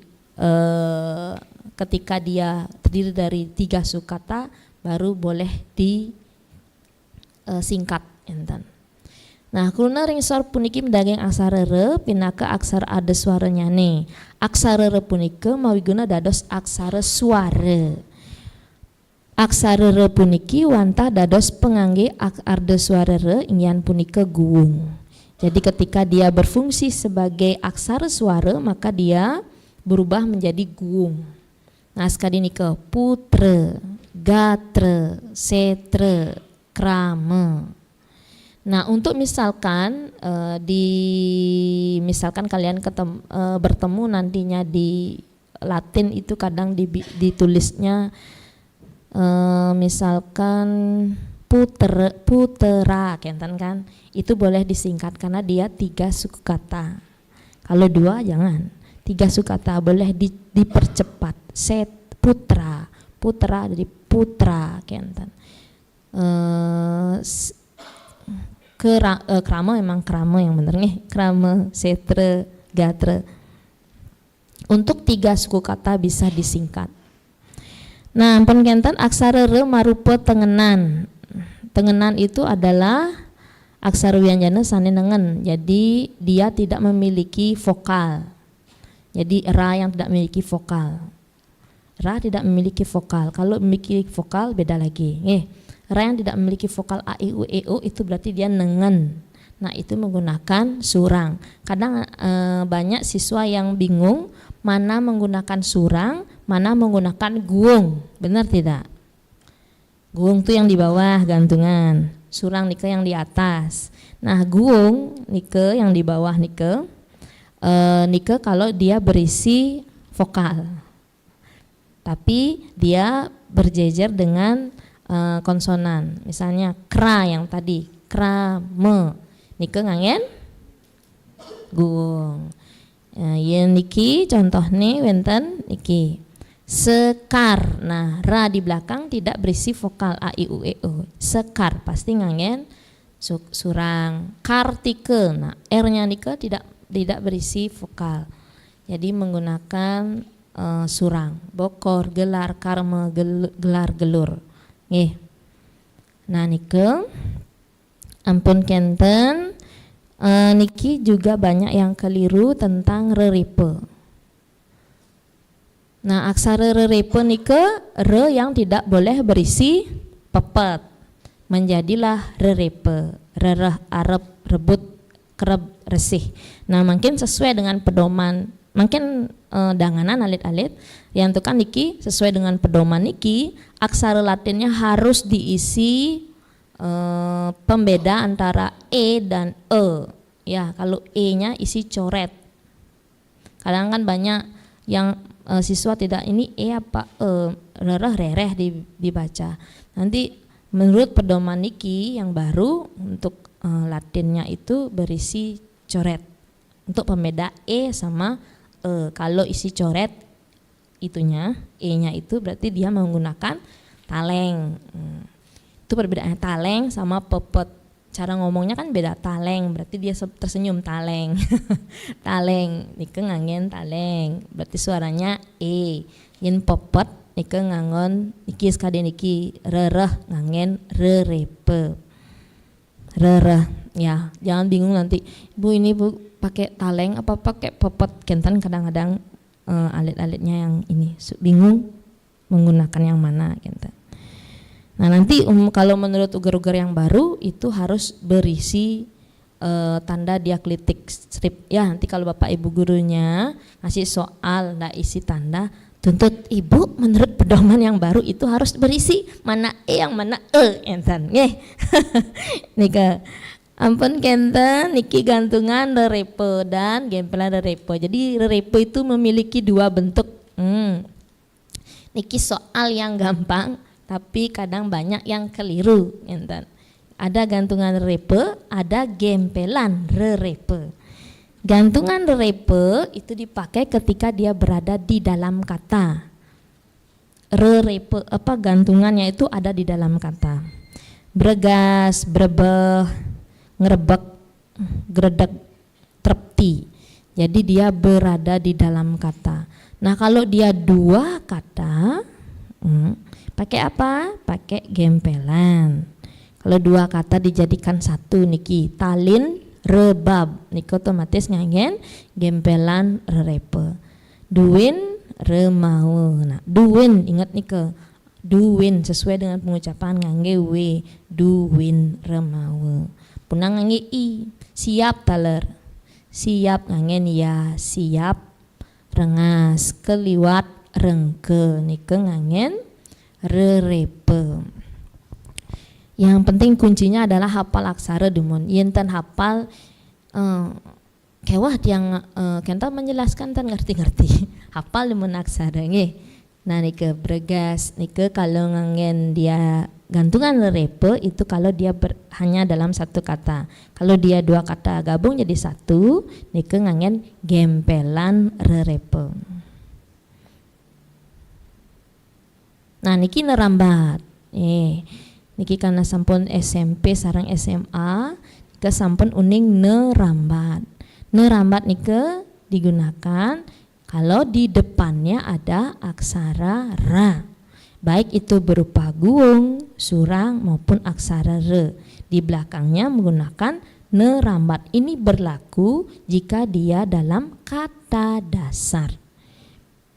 ketika dia terdiri dari 3 sukata baru boleh disingkat enten. Nah, kuluna ringsor puniki mendaging aksara re pinaka aksara ada suaranya nih. Aksara re punike mawiguna dados aksara suara. Aksara re puniki wantah dados pengangge arda suara re ingyan punika guung. Jadi ketika dia berfungsi sebagai aksara suara maka dia berubah menjadi guung. Nah, sekali ini ke putra, gatra, setra, krama. Nah, untuk misalkan misalkan kalian bertemu nantinya di Latin itu kadang ditulisnya misalkan putera kenten kan, itu boleh disingkat karena dia 3 suku kata. Kalau 2 jangan, 3 suku kata boleh dipercepat. Set putra jadi putra kenten. Krama memang krama yang bener nih, krama, setra, gatra. Untuk 3 suku kata bisa disingkat. Nah, ampun kenten aksara re marupa tengenan. Tengenan itu adalah aksara wianjana sane nengen. Jadi dia tidak memiliki vokal. Jadi ra yang tidak memiliki vokal. Ra tidak memiliki vokal. Kalau memiliki vokal beda lagi. Ra yang tidak memiliki vokal a i u e o itu berarti dia nengen. Nah, itu menggunakan surang. Kadang banyak siswa yang bingung mana menggunakan surang, mana menggunakan guung. Benar tidak? Guung tuh yang di bawah gantungan, surang nike yang di atas. Nah, guung nike yang di bawah nike kalau dia berisi vokal, tapi dia berjejer dengan konsonan. Misalnya kra yang tadi, kra me, nike ngangen guung. Yen niki contoh nih wenten niki. Sekar, nah ra di belakang tidak berisi vokal a i u e o. Sekar pasti ngangen surang. Kartike, nah r-nya nika tidak berisi vokal. Jadi menggunakan surang. Bokor, gelar, karma, gelar, gelur. Nggih. Nah nike ampun kenten niki juga banyak yang keliru tentang reripe. Nah, aksara rerepe nike re yang tidak boleh berisi pepet menjadilah rerepe, rereh, arep, rebut, kereb, resih. Nah, mungkin sesuai dengan pedoman, mungkin danganan alit-alit yang itu kan niki sesuai dengan pedoman niki aksara Latinnya harus diisi pembeda antara e dan e. Ya, kalau e-nya isi coret. Kadang kan banyak yang siswa tidak ini apa rereh rereh dibaca. Nanti menurut pedoman niki yang baru untuk Latinnya itu berisi coret untuk pembeda e sama kalau isi coret itunya e-nya itu berarti dia menggunakan taleng. Itu perbedaannya taleng sama pepet. Cara ngomongnya kan beda, taleng berarti dia tersenyum taleng. Taleng nike ngangen taleng berarti suaranya e. Yen popet nike ngangon niki sekali niki rereh ngangen rerepe. Rereh ya, jangan bingung nanti Bu ini Bu pakai taleng apa pakai popet, kenten kadang-kadang alit-alitnya yang ini bingung menggunakan yang mana kenten. Nah nanti kalau menurut ugar-ugar yang baru itu harus berisi tanda diakritik strip ya. Nanti kalau Bapak Ibu gurunya ngasih soal ndak isi tanda, Tuntut ibu menurut pedoman yang baru itu harus berisi mana yang mana enten nggih. Nika ampun kenten niki gantungan rerepe dan gempelan rerepe. Jadi rerepe itu memiliki dua bentuk. Niki soal yang gampang tapi kadang banyak yang keliru enten. Ada gantungan rerepe, ada gempelan rerepe. Gantungan rerepe itu dipakai ketika dia berada di dalam kata. Rerepe gantungannya itu ada di dalam kata. Bregas, brebeh, ngerebek, gredeg, trepti. Jadi dia berada di dalam kata. Nah kalau dia dua kata, pakai apa? Pakai gempelan. Kalau dua kata dijadikan satu niki, talin rebab niko otomatis ngangen gempelan rerepe. Duwin remau. Nah, duwin ingat niko. Duwin sesuai dengan pengucapan ngangge we, duwin remau. Punang ngangge i, siap taler. Siap ngangen ya, siap rengas keliwat rengke niko ngangen rerepe. Yang penting kuncinya adalah hafal aksara dumun. Yenten hafal kewah yang kenta menjelaskan tan ngerti-ngerti. Hafal dumun aksara nggih. Nah nike bregas nike kalau ngangen dia gantungan rerepe itu kalau dia hanya dalam satu kata. Kalau dia dua kata gabung jadi satu nike ngangen gempelan rerepe. Nah niki nerambat. Niki karena sampun SMP sarang SMA ke sampun uning nerambat. Nerambat nike digunakan kalau di depannya ada aksara ra. Baik itu berupa guung, surang maupun aksara re. Di belakangnya menggunakan nerambat. Ini berlaku jika dia dalam kata dasar.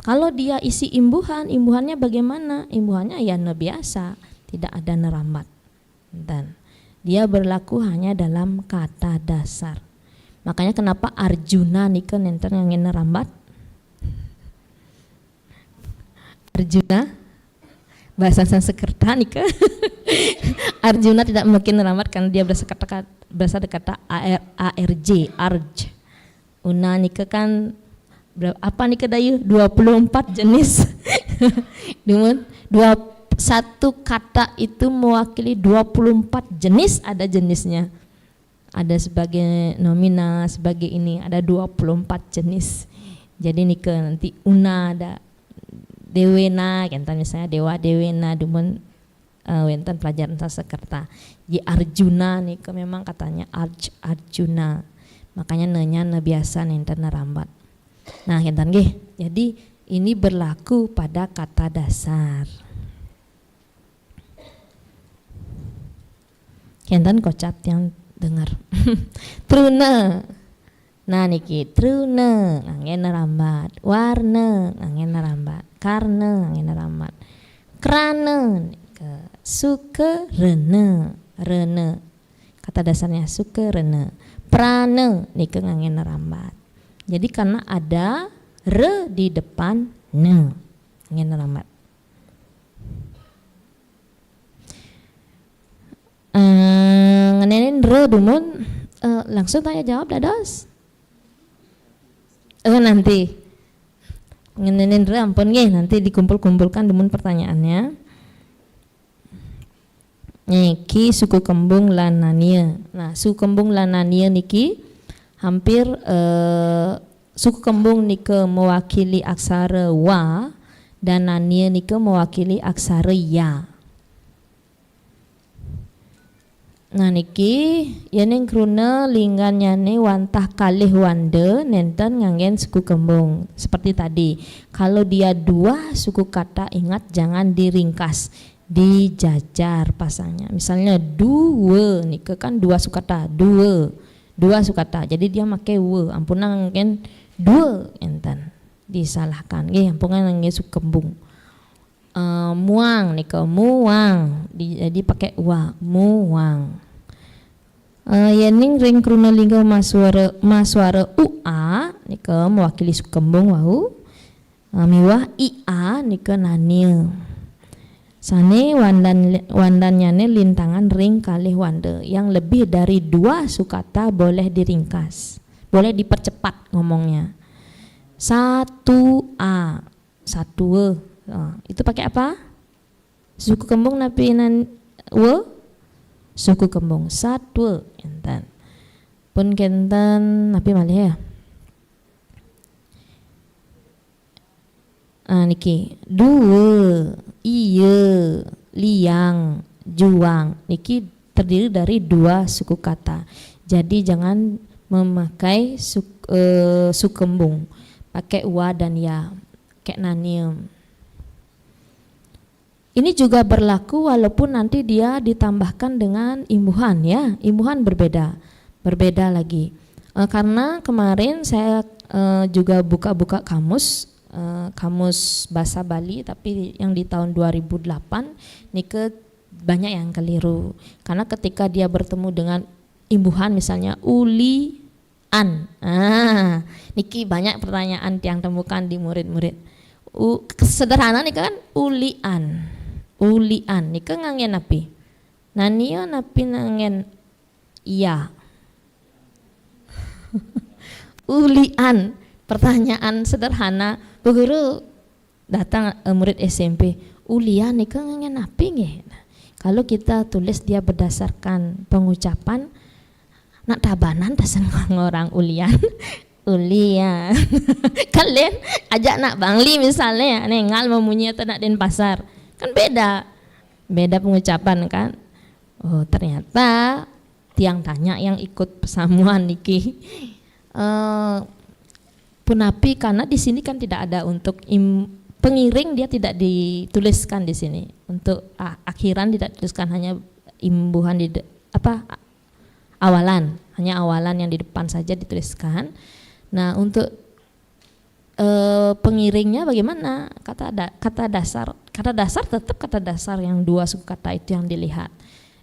Kalau dia isi imbuhan, imbuhannya bagaimana? Imbuhannya ya biasa. Tidak ada nerambat dan dia berlaku hanya dalam kata dasar. Makanya kenapa Arjuna nika nenten ngangin nerambat? Arjuna bahasa Sanskerta nika Arjuna tidak mungkin nerambat karena dia berasal dari kata ARJ, arj. Una nika kan apa nika dayu 24 jenis. Dumun satu kata itu mewakili 24 jenis, ada jenisnya. Ada sebagai nomina, sebagai ini, ada 24 jenis. Jadi nika nanti una ada dewena, kenta misalnya dewa dewena, dumun wenten pelajaran Sanskerta. Di Arjuna nika memang katanya Arjuna. Makanya nanya biasa nenten nerambat. Nah, kenta nggih. Jadi ini berlaku pada kata dasar. Kentan kocap yang dengar. Truna. Nah niki truna ngangen nerambat. Warna ngangen nerambat. Karena ngangen nerambat. Krana suke rene. Rene. Kata dasarnya suke rene. Prana niki ngangen nerambat. Jadi karena ada re di depan ne ngangen nerambat. Ngenenin re dumun langsung tanya jawab dados. Nanti ngenenin re ampun nggih nanti dikumpul-kumpulkan dumun pertanyaannya. Niki suku kembung lanania. Nah, suku kembung lanania niki hampir suku kembung nike mewakili aksara wa dan nania nike mewakili aksara ya. Nah niki yeneng kruna linggannyane wantah kalih wande nenten nganggen suku kembung. Seperti tadi, kalau dia dua suku kata ingat jangan diringkas, dijajar pasangnya. Misalnya dua, nike kan dua suku kata, dua suku kata. Jadi dia make we, ampuna nganggen dua enten. Disalahkan, nggih ampuna nganggen suku kembung. Muang nih muang jadi pakai wa muang. Yening ring kruna lingga maswara ua nih mewakili suku kembung wau. Miwah ia nika nanil. Sane wandannyane lintangan ring kalih wanda. Yang lebih dari 2 sukata boleh diringkas, boleh dipercepat ngomongnya. 1a, 1 itu pakai apa? Suku kembung napi suku kembung 1 enten. Pun kenten napi malih ya. Niki 2 iya liang juang niki terdiri dari 2 suku kata. Jadi jangan memakai sukembung, pakai wa dan ya, kayak nanium. Ini juga berlaku walaupun nanti dia ditambahkan dengan imbuhan ya, imbuhan berbeda lagi. Karena kemarin saya juga buka-buka kamus bahasa Bali, tapi yang di tahun 2008 nike banyak yang keliru. Karena ketika dia bertemu dengan imbuhan misalnya ulian, niki banyak pertanyaan yang temukan di murid-murid. Sederhana nih kan ulian nike ngangen napi nanio napi nangen iya. Ulian, pertanyaan sederhana. Bu guru datang murid SMP, ulian nih kan ngangen napi nggih. Kalau kita tulis dia berdasarkan pengucapan, nak tabanan dasan orang ulian, ulian. Kalian ajak nak bangli misalnya, nengal memunyi atau nak den pasar, kan beda pengucapan kan. Oh ternyata tiang tanya yang ikut pesamuan niki. Punapi karena di sini kan tidak ada untuk pengiring, dia tidak dituliskan di sini. Untuk akhiran tidak dituliskan, hanya imbuhan di awalan, hanya awalan yang di depan saja dituliskan. Nah untuk pengiringnya bagaimana? Kata dasar tetap kata dasar yang 2 suku kata itu yang dilihat.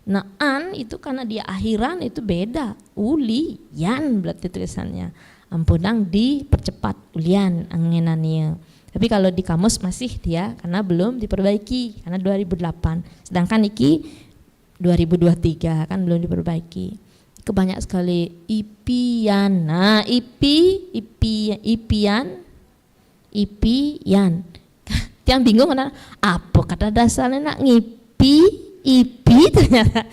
Nah an itu karena dia akhiran itu beda, ulian berarti tulisannya. Ampunang dipercepat ulian angenania. Tapi kalau di kamus masih dia karena belum diperbaiki karena 2008. Sedangkan iki 2023 kan belum diperbaiki. Kebanyak sekali ipian. Nah, ipian. Tiang bingung kan apa kata dasarnya nak ipi ternyata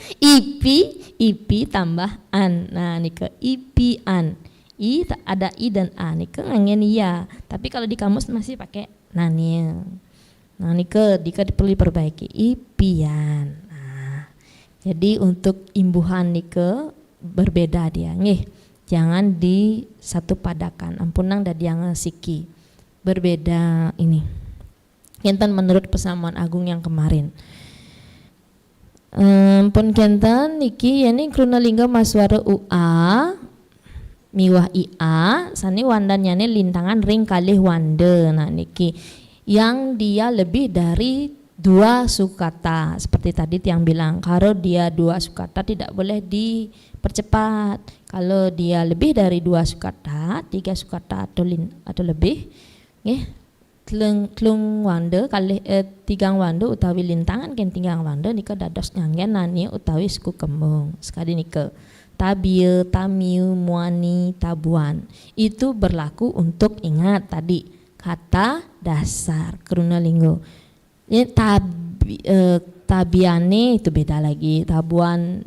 ipi tambah an. Nah, ini ke ipian. I tak ada i dan a nih ke ngangen iya, tapi kalau di kamus masih pakai nanil. Nah nih ke perlu diperbaiki ipian. Nah, jadi untuk imbuhan nih ke berbeda dia nih, jangan di satu padakan. Ampunang dan yang siki berbeda ini. Kenten menurut pesamuan agung yang kemarin. Pun kenten niki ini krunalingga maswara ua miwah ia sani wandanyane lintangan ring kalih wande. Nah niki yang dia lebih dari 2 sukata seperti tadi tiang bilang, kalau dia 2 sukata tidak boleh dipercepat. Kalau dia lebih dari 2 sukata, 3 sukata atau lebih klung wande kalih 3 wande utawi lintangan ken 3 wande nika dados nyangen nani utawi suku kembung. Sekali nika tabil, tamiu, muani, tabuan. Itu berlaku untuk ingat tadi kata dasar krunalinggo. Ini tabiane itu beda lagi. Tabuan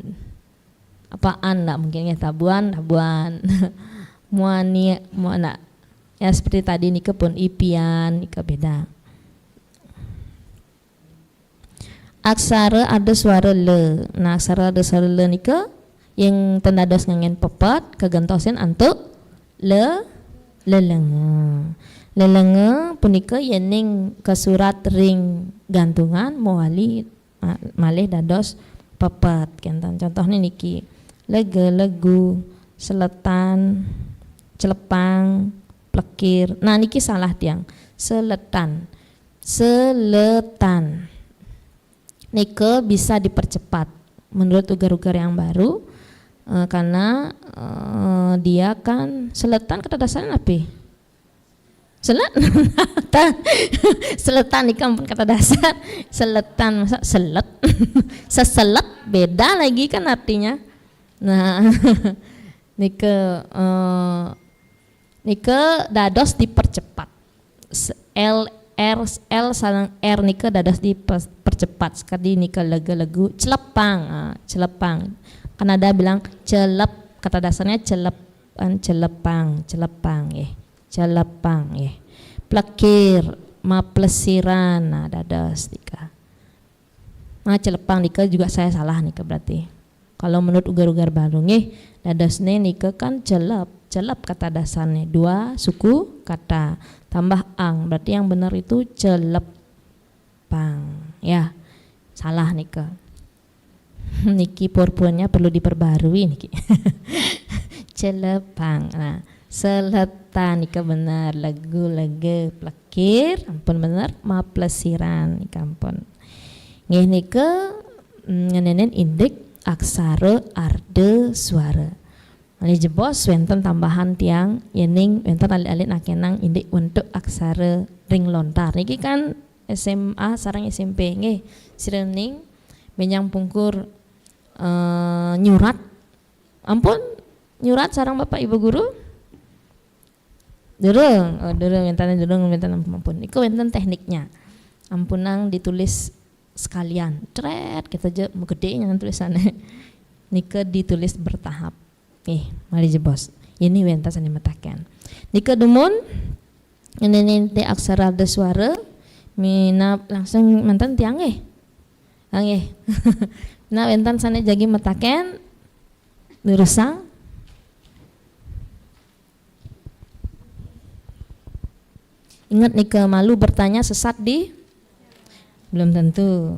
apaan enggak mungkin ya tabuan. Muani, muana. Ya seperti tadi nika pun ipian, nika beda. Aksara ada suara le. Nah, aksara ada suara le nika yang tendados ngangen pepet kegentosin antuk lelenge punika yening ke surat ring gantungan mawali malih dados pepet kenten. Contohnya niki legu seletan celepang plekir. Nah niki salah tiang seletan nike bisa dipercepat menurut ugar-ugar yang baru. Karena dia kan seletan kata dasarnya apa? Selet. Seletan nika ampun kata dasar. Seletan masa selet. Seselet beda lagi kan artinya. Nah, nika dados dipercepat. L sareng R nika dados dipercepat. Sekali nika lagu celepang. Celepang. Kan ada bilang celep, kata dasarnya celepang ya. Celepang ya. Plekir, maplesiran, nah dados nika. Nah celepang nika juga saya salah nika berarti. Kalau menurut ugar-ugar baru nggih, dadosne nika kan celep kata dasarnya, 2 suku kata tambah ang, berarti yang benar itu celepang ya. Salah nika. Niki purpunnya perlu diperbarui niki. Celepang. Nah, seletan nika benar, lagu plekir ampun benar, maplesiran nika ampun. Nggih nika ngenenen indik aksara arde suara. Ali jebos wenten tambahan tiang yening wenten alit-alit nakenang indik untuk aksara ring lontar. Niki kan SMA sareng SMP nggih. Sirening menyang pungkur nyurat. Ampun nyurat sareng Bapak Ibu guru? Durung wenten ampun. Iku wenten tekniknya. Ampunang ditulis sekalian. Tret kita aja mau gede yang tulisannya. Nika ditulis bertahap. Mari jebos. Ini wenten sani metaken. Nika dumun ngene te aksara arda suara mina langsung mantan tiang nggih. Nah wenten sani jagi metaken lurusang. Ingat nika malu bertanya sesat di? Belum tentu.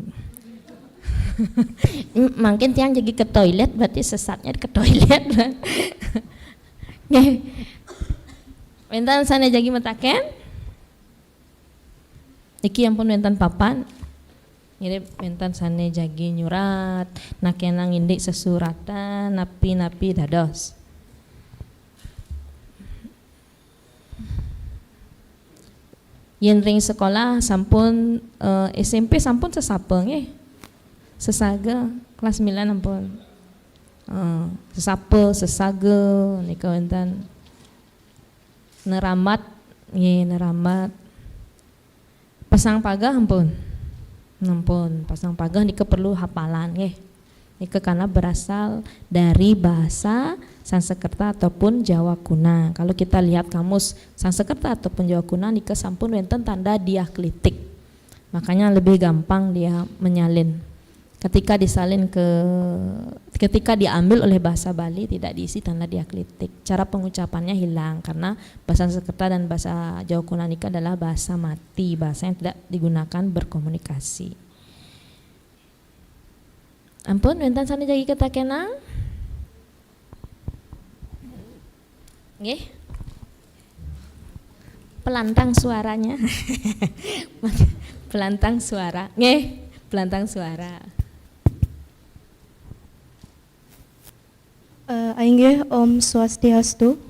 Mungkin tiang jadi ke toilet berarti sesatnya ke toilet. Nggih. Wenten sana jagi metaken. Iki ampun wenten papan. Ngirim wenten sana jagi nyurat, nakenang indik sesuratan, napi dados. Yen ring sekolah sampun SMP sampun sesapeng sesaga kelas 9 ampun. Sesaga nika wenten neramat pasang pagah ampun pasang pagah nika perlu hafalan nika karena berasal dari bahasa Sanskerta ataupun Jawa kuna. Kalau kita lihat kamus Sanskerta ataupun Jawa kuna nika sampun wenten tanda diakritik, makanya lebih gampang dia menyalin. Ketika diambil oleh bahasa Bali tidak diisi tanda diakritik, cara pengucapannya hilang karena bahasa Sanskerta dan bahasa Jawa kuna nika adalah bahasa mati, bahasa yang tidak digunakan berkomunikasi. Ampun wenten sani jagi ketakenang nggih. Pelantang suaranya. Pelantang suara nggih, pelantang suara. Ainge Om Swastiastu.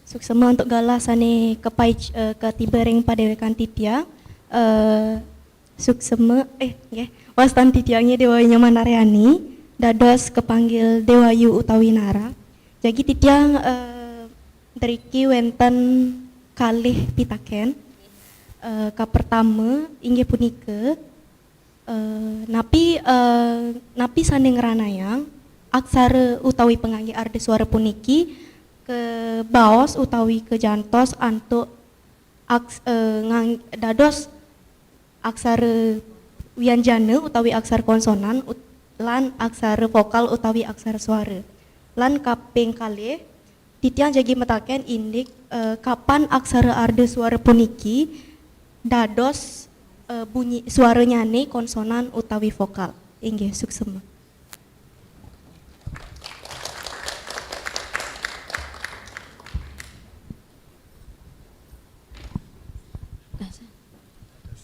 Suksema untuk galah sani kepai ketibereng padewekan titia. Suksema nggih wastan titiangnya Dewa Nyamanareani dados kepanggil Dewayu utawi Nara. Jadi titiang deriki wenten kalih pitaken. Ka pertama inggih punika napi sanding ranayang aksara utawi pengangge arda suara puniki ke baos utawi ke jantos antuk dados aksara wianjana utawi aksara konsonan lan aksara vokal utawi aksara suara. Lan kaping kalih titiang jagi metaken indik kapan aksara arda suara puniki dados bunyi suaranya nih konsonan utawi vokal. Inggih suksema.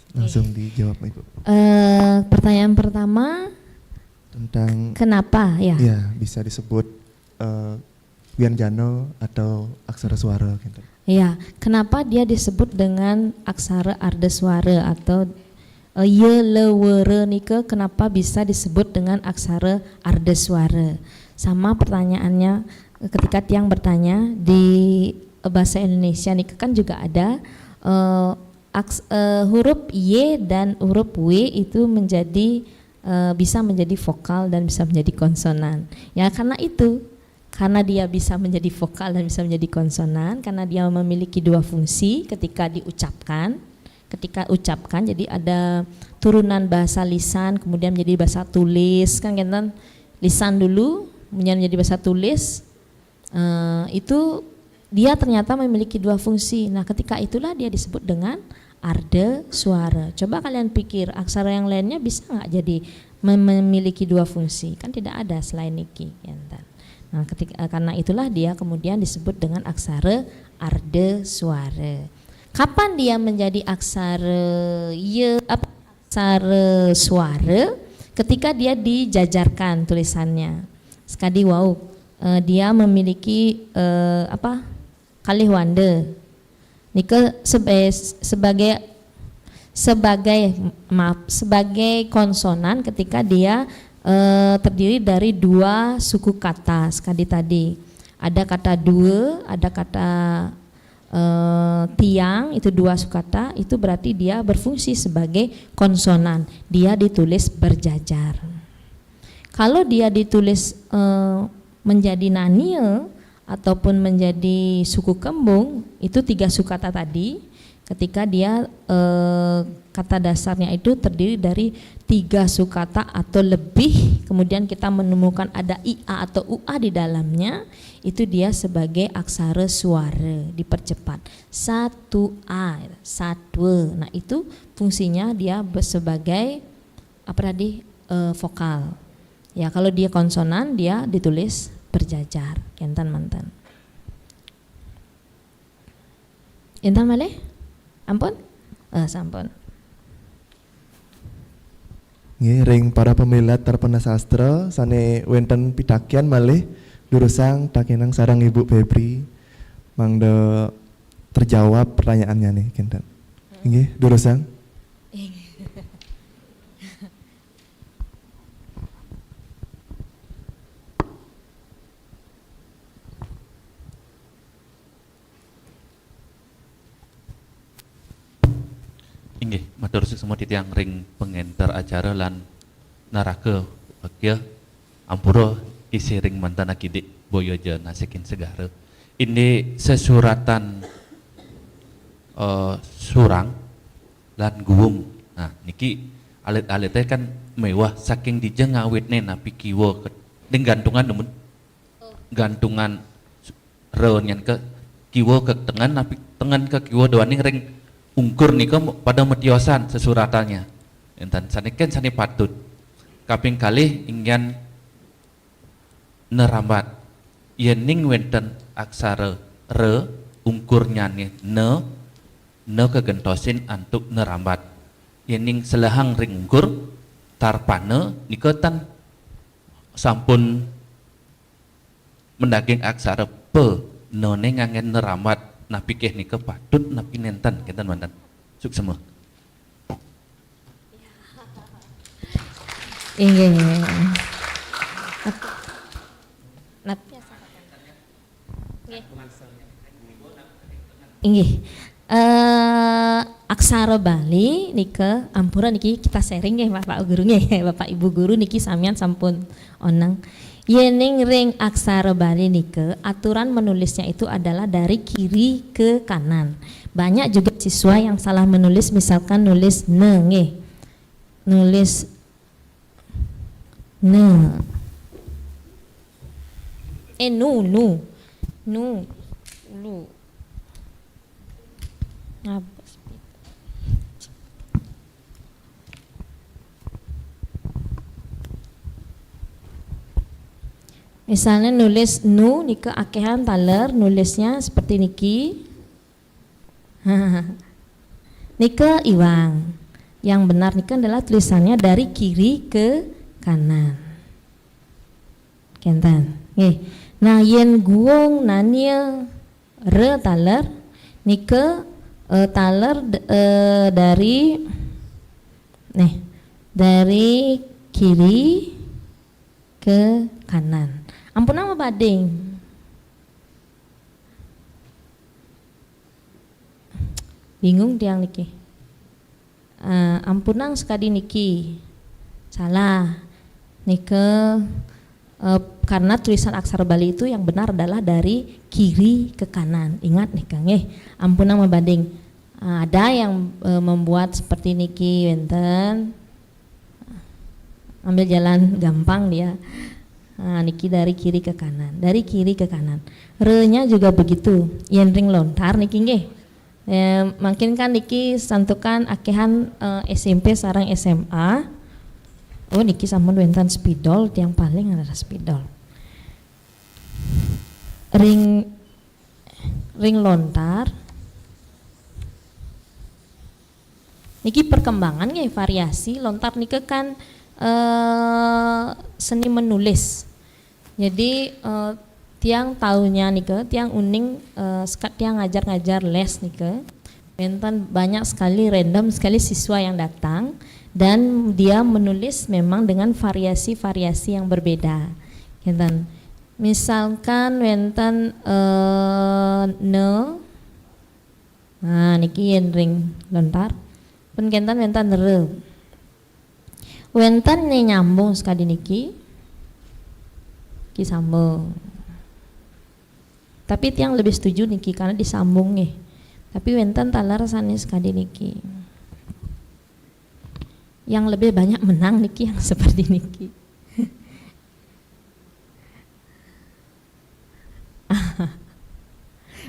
Langsung dijawab Ibu. Pertanyaan pertama Tentang kenapa ya? Ya bisa disebut wianjana atau aksara suara gitu. Iya, kenapa dia disebut dengan aksara ardhaswara atau ye le were nika kenapa bisa disebut dengan aksara ardhaswara? Sama pertanyaannya ketika Tiang bertanya di bahasa Indonesia nika kan juga ada huruf Y dan huruf W itu menjadi bisa menjadi vokal dan bisa menjadi konsonan. Ya karena dia bisa menjadi vokal dan bisa menjadi konsonan, karena dia memiliki dua fungsi ketika diucapkan. Ketika ucapkan jadi ada turunan bahasa lisan kemudian menjadi bahasa tulis kan kan lisan dulu kemudian menjadi bahasa tulis itu dia ternyata memiliki dua fungsi. Nah ketika itulah dia disebut dengan ardhaswara. Coba kalian pikir aksara yang lainnya bisa nggak jadi memiliki dua fungsi? Kan tidak ada selain niki. Nah karena itulah dia kemudian disebut dengan aksara ardhaswara. Kapan dia menjadi aksara aksara suara? Ketika dia dijajarkan tulisannya. Sekali dia memiliki kalih wanda. Nika sebagai konsonan ketika dia terdiri dari dua suku kata. Sekali tadi ada kata dua, ada kata tiang, itu dua sukata, itu berarti dia berfungsi sebagai konsonan. Dia ditulis berjajar. Kalau dia ditulis menjadi nania ataupun menjadi suku kembung, itu tiga sukata tadi. Ketika dia kata dasarnya itu terdiri dari tiga sukata atau lebih, kemudian kita menemukan ada IA atau UA di dalamnya, itu dia sebagai aksara suara dipercepat. 1A, 1. Nah itu fungsinya dia sebagai vokal. Ya kalau dia konsonan dia ditulis berjajar. Kentan mantan. Intan malih? Ampun? Sampun. Nggih, ring para pemilat terpena sastra sane wenten pitakian malih durusang takenang sarang Ibu Febri mangda terjawab pertanyaannya nih kinten. Nggih, durusang. Inggih, matur semua titiang ring pengenter acara lan naraka bakya ampura isi ring mantan akidik boyoja nasikin segara. Ini sesuratan surang lan guwung. Nah, niki alit-alitnya kan mewah saking dijeng ngawitne napi kiwa ning gantungan nemen gantungan reunian ke kiwa ke tengan napi tengan ke kiwa doaning ring ungkur nika pada metiosan sesuratannya. Enten saniken sani patut. Kaping kalih ingin nerambat. Yening wenten aksara re ungkurnya nih ne kegentosin antuk nerambat. Yening selahang ring ungkur tarpane niketan sampun mendaging aksara pe none ngangen nerambat. Napi keh nika patut napi nenten kenten mantan suk semua. Inggih. Inggih. Aksara Bali nika ampura niki kita sharing nggih Bapak Guru nggih, Bapak Ibu Guru niki samian sampun onang. Yening ring aksara Bali nike aturan menulisnya itu adalah dari kiri ke kanan. Banyak juga siswa yang salah menulis, misalkan nulis ne, nulis ne, nu, lu. Misalnya nulis nu nika akehan taler nulisnya seperti niki. Nika iwang. Yang benar nika adalah tulisannya dari kiri ke kanan. Kentan. Nggih. Nah yen guong nanya re taler nike taler dari dari kiri ke kanan. Ampun nama bading. Bingung tiang niki. Ampunang sekadi niki. Salah. Nike karena tulisan aksara Bali itu yang benar adalah dari kiri ke kanan. Ingat nih Kang, ampunang membanding. Ada yang membuat seperti niki wenten. Ambil jalan gampang dia. Niki dari kiri ke kanan, dari kiri ke kanan. Re-nya juga begitu. Yen ring lontar niki nggih. Makin kan niki santukan akehan SMP sarang SMA. Oh niki sampun wenten spidol, yang paling adalah spidol. Ring lontar. Niki perkembangan nggih variasi lontar niki kan seni menulis. Jadi tiang tahunya nike, tiang uning sekat tiang ngajar-ngajar les nike. Wenten banyak sekali random sekali siswa yang datang dan dia menulis memang dengan variasi-variasi yang berbeda. Wenten misalkan wenten nah niki yen ring lontar. Pun kentan wenten re. Wenten nyambung sekali niki. Ki sambung. Tapi tiang lebih setuju niki karena disambung nih. Tapi wenten talar sanes sekali niki. Yang lebih banyak menang niki yang seperti niki.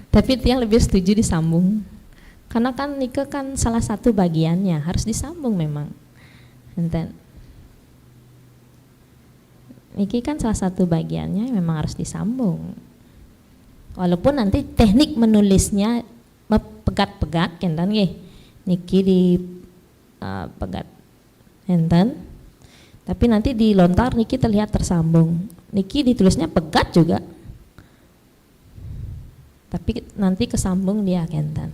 Tapi tiang lebih setuju disambung. Karena kan nike kan salah satu bagiannya harus disambung memang. Enten. Niki kan salah satu bagiannya memang harus disambung. Walaupun nanti teknik menulisnya pegat-pegat enten nggih. Niki di pegat enten. Tapi nanti di lontar niki terlihat tersambung. Niki ditulisnya pegat juga. Tapi nanti kesambung dia enten.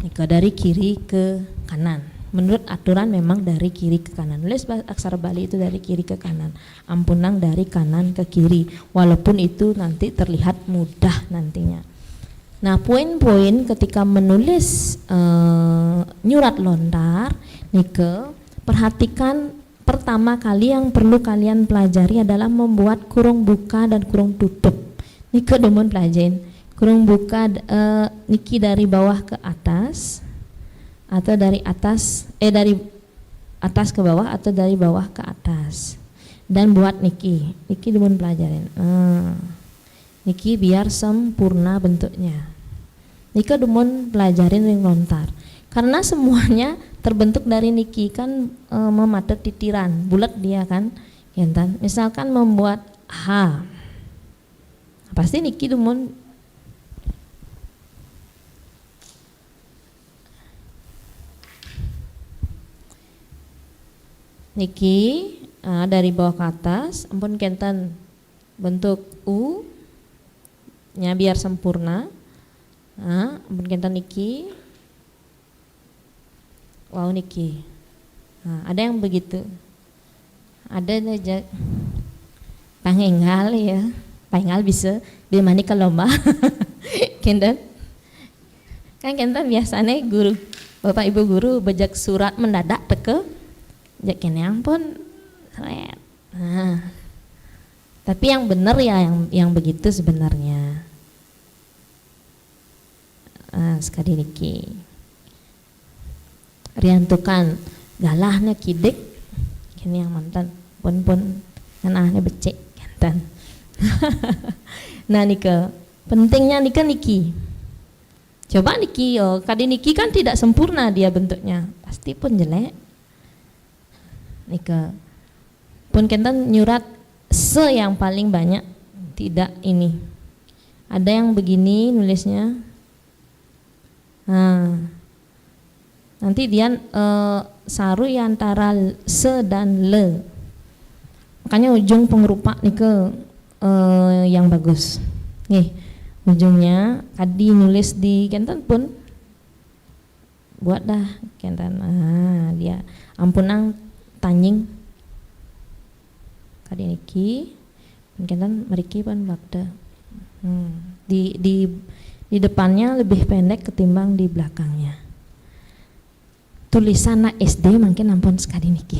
Niki dari kiri ke kanan. Menurut aturan memang dari kiri ke kanan. Nulis aksara Bali itu dari kiri ke kanan. Ampunang dari kanan ke kiri. Walaupun itu nanti terlihat mudah nantinya. Nah poin-poin ketika menulis nyurat lontar, nike perhatikan pertama kali yang perlu kalian pelajari adalah membuat kurung buka dan kurung tutup. Nike demen pelajarin. Kurung buka niki dari bawah ke atas. Atau dari atas dari atas ke bawah atau dari bawah ke atas. Dan buat niki demun pelajarin. Niki biar sempurna bentuknya. Niki demun pelajarin ring lontar. Karena semuanya terbentuk dari niki kan mematet titiran, bulat dia kan. Yentan. Misalkan membuat H. Pasti niki demun niki dari bawah ke atas, ampun kentan bentuk U nya biar sempurna. Ampun kentan niki. Wow niki. Ada yang begitu. Ada aja pangengal ya. Pangengal bisa dimani ke lomba. Kentan. Kan kentan biasanya guru Bapak Ibu guru bejak surat mendadak teke jakin yang pun seret. Tapi yang benar ya yang begitu sebenarnya. Sekali niki riantukan galahnya kidik kini yang mantan pun nganahnya becek kantan. Nah nika pentingnya niki coba niki kadi niki kan tidak sempurna dia bentuknya pasti pun jelek. Nika pun kentan nyurat yang paling banyak tidak ini. Ada yang begini nulisnya. Nanti dia saru ya antara se dan le. Makanya ujung pengerupa nika yang bagus. Nih, ujungnya Adi nulis di Kenten pun buat dah Kenten. Dia ampunang tanying Kadi niki Kenten meriki pan bakda. Di depannya lebih pendek ketimbang di belakangnya. Tulisan anak SD makin ampun sekali niki.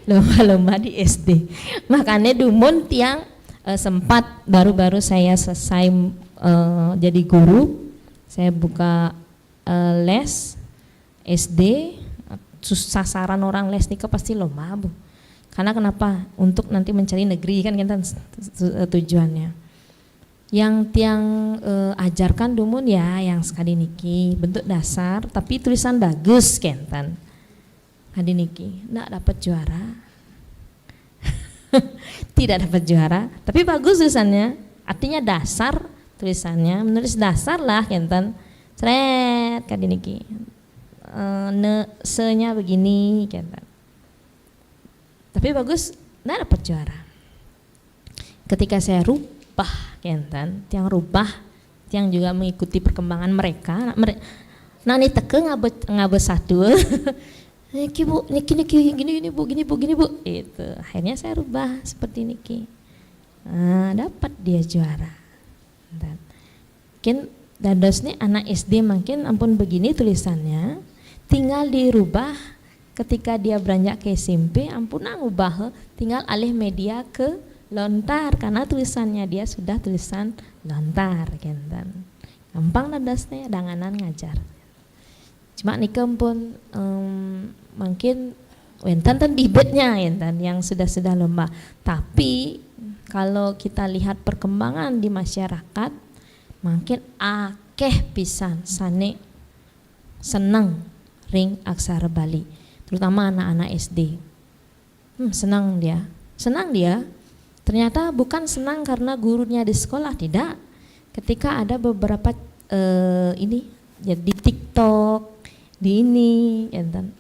Lomba-lomba di SD. Makanya dumun tiang sempat baru-baru saya selesai jadi guru, saya buka les SD. Sasaran orang les nika pasti lomba, Bu. Karena kenapa? Untuk nanti mencari negeri kan kita tujuannya. Yang tiang ajarkan dumun ya yang sekali niki bentuk dasar tapi tulisan bagus Kenten. Kadi niki ndak dapat juara. Tidak dapat juara, tapi bagus tulisannya. Artinya dasar tulisannya, menulis dasar lah Kenten. Seret kadi niki. Se-nya begini Kenten. Tapi bagus, ndak dapat juara. Ketika saya rubah Kenten, tiang rubah, tiang juga mengikuti perkembangan mereka. Nani teke ngabe satu. Niki Bu, niki gini Bu. Itu akhirnya saya rubah seperti niki. Dapat dia juara. Mungkin dados nih anak SD makin ampun begini tulisannya, tinggal dirubah ketika dia beranjak ke SMP, ampun ngubah, tinggal alih media ke lontar karena tulisannya dia sudah tulisan lontar Kenten. Gampang dadasnya danganan ngajar. Cuma nika pun mungkin wenten bibitnya enten yang sudah lomba. Tapi kalau kita lihat perkembangan di masyarakat, makin akeh pisan sane senang ring aksara Bali, terutama anak-anak SD. Senang dia. Ternyata bukan senang karena gurunya di sekolah, tidak. Ketika ada beberapa ini ya di TikTok, di ini,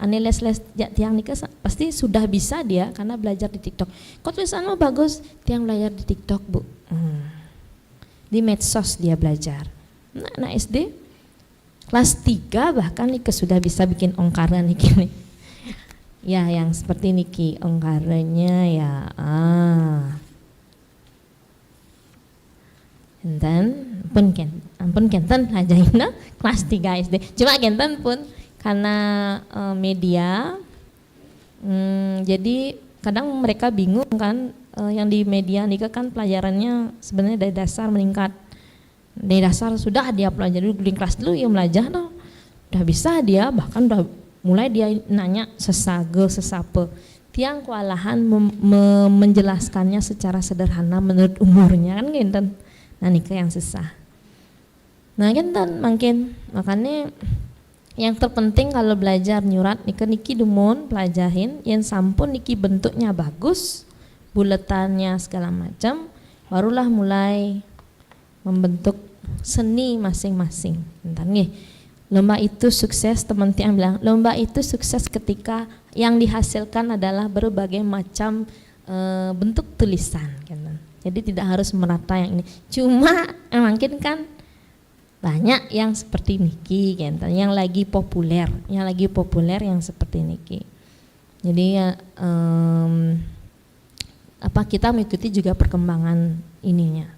ane les tiang nikah pasti sudah bisa dia karena belajar di TikTok. Kok tulisanmu bagus, tiang belajar di TikTok Bu. Di medsos dia belajar. Nah, anak SD kelas 3 bahkan nikah sudah bisa bikin ongkaran nih. Ya yang seperti niki ongkarannya ya. Dan ampun Kenten ajaina kelas 3 SD. Cuma Kenten pun karena media, jadi kadang mereka bingung kan, yang di media nika kan pelajarannya sebenarnya dari dasar meningkat. Dari dasar sudah dia pelajari dulu di kelas dulu ya belajar no. Udah bisa dia, bahkan udah mulai dia nanya sesage sesape. Tiang kewalahan menjelaskannya secara sederhana menurut umurnya kan Kenten. Nah nika yang susah. Nah Kenten makanya yang terpenting kalau belajar nyurat niki dumun pelajarin yang sampun niki bentuknya bagus, buletannya segala macam, barulah mulai membentuk seni masing-masing. Bentar nih. Lomba itu sukses, teman tiang bilang, lomba itu sukses ketika yang dihasilkan adalah berbagai macam bentuk tulisan. Jadi tidak harus merata yang ini. Cuma mungkin kan banyak yang seperti niki, yang lagi populer yang seperti niki. Jadi kita mengikuti juga perkembangan ininya.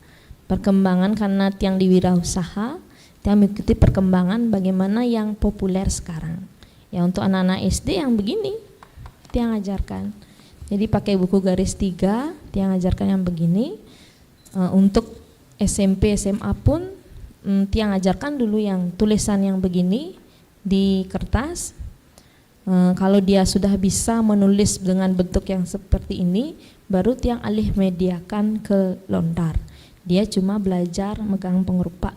Perkembangan karena tiang di wirausaha, tiang mengikuti perkembangan bagaimana yang populer sekarang. Ya untuk anak-anak SD yang begini, tiang ajarkan. Jadi pakai buku garis 3, tiang ajarkan yang begini. Untuk SMP, SMA pun tiang ajarkan dulu yang tulisan yang begini di kertas. Kalau dia sudah bisa menulis dengan bentuk yang seperti ini, baru tiang alih mediakan ke lontar. Dia cuma belajar megang pengerupak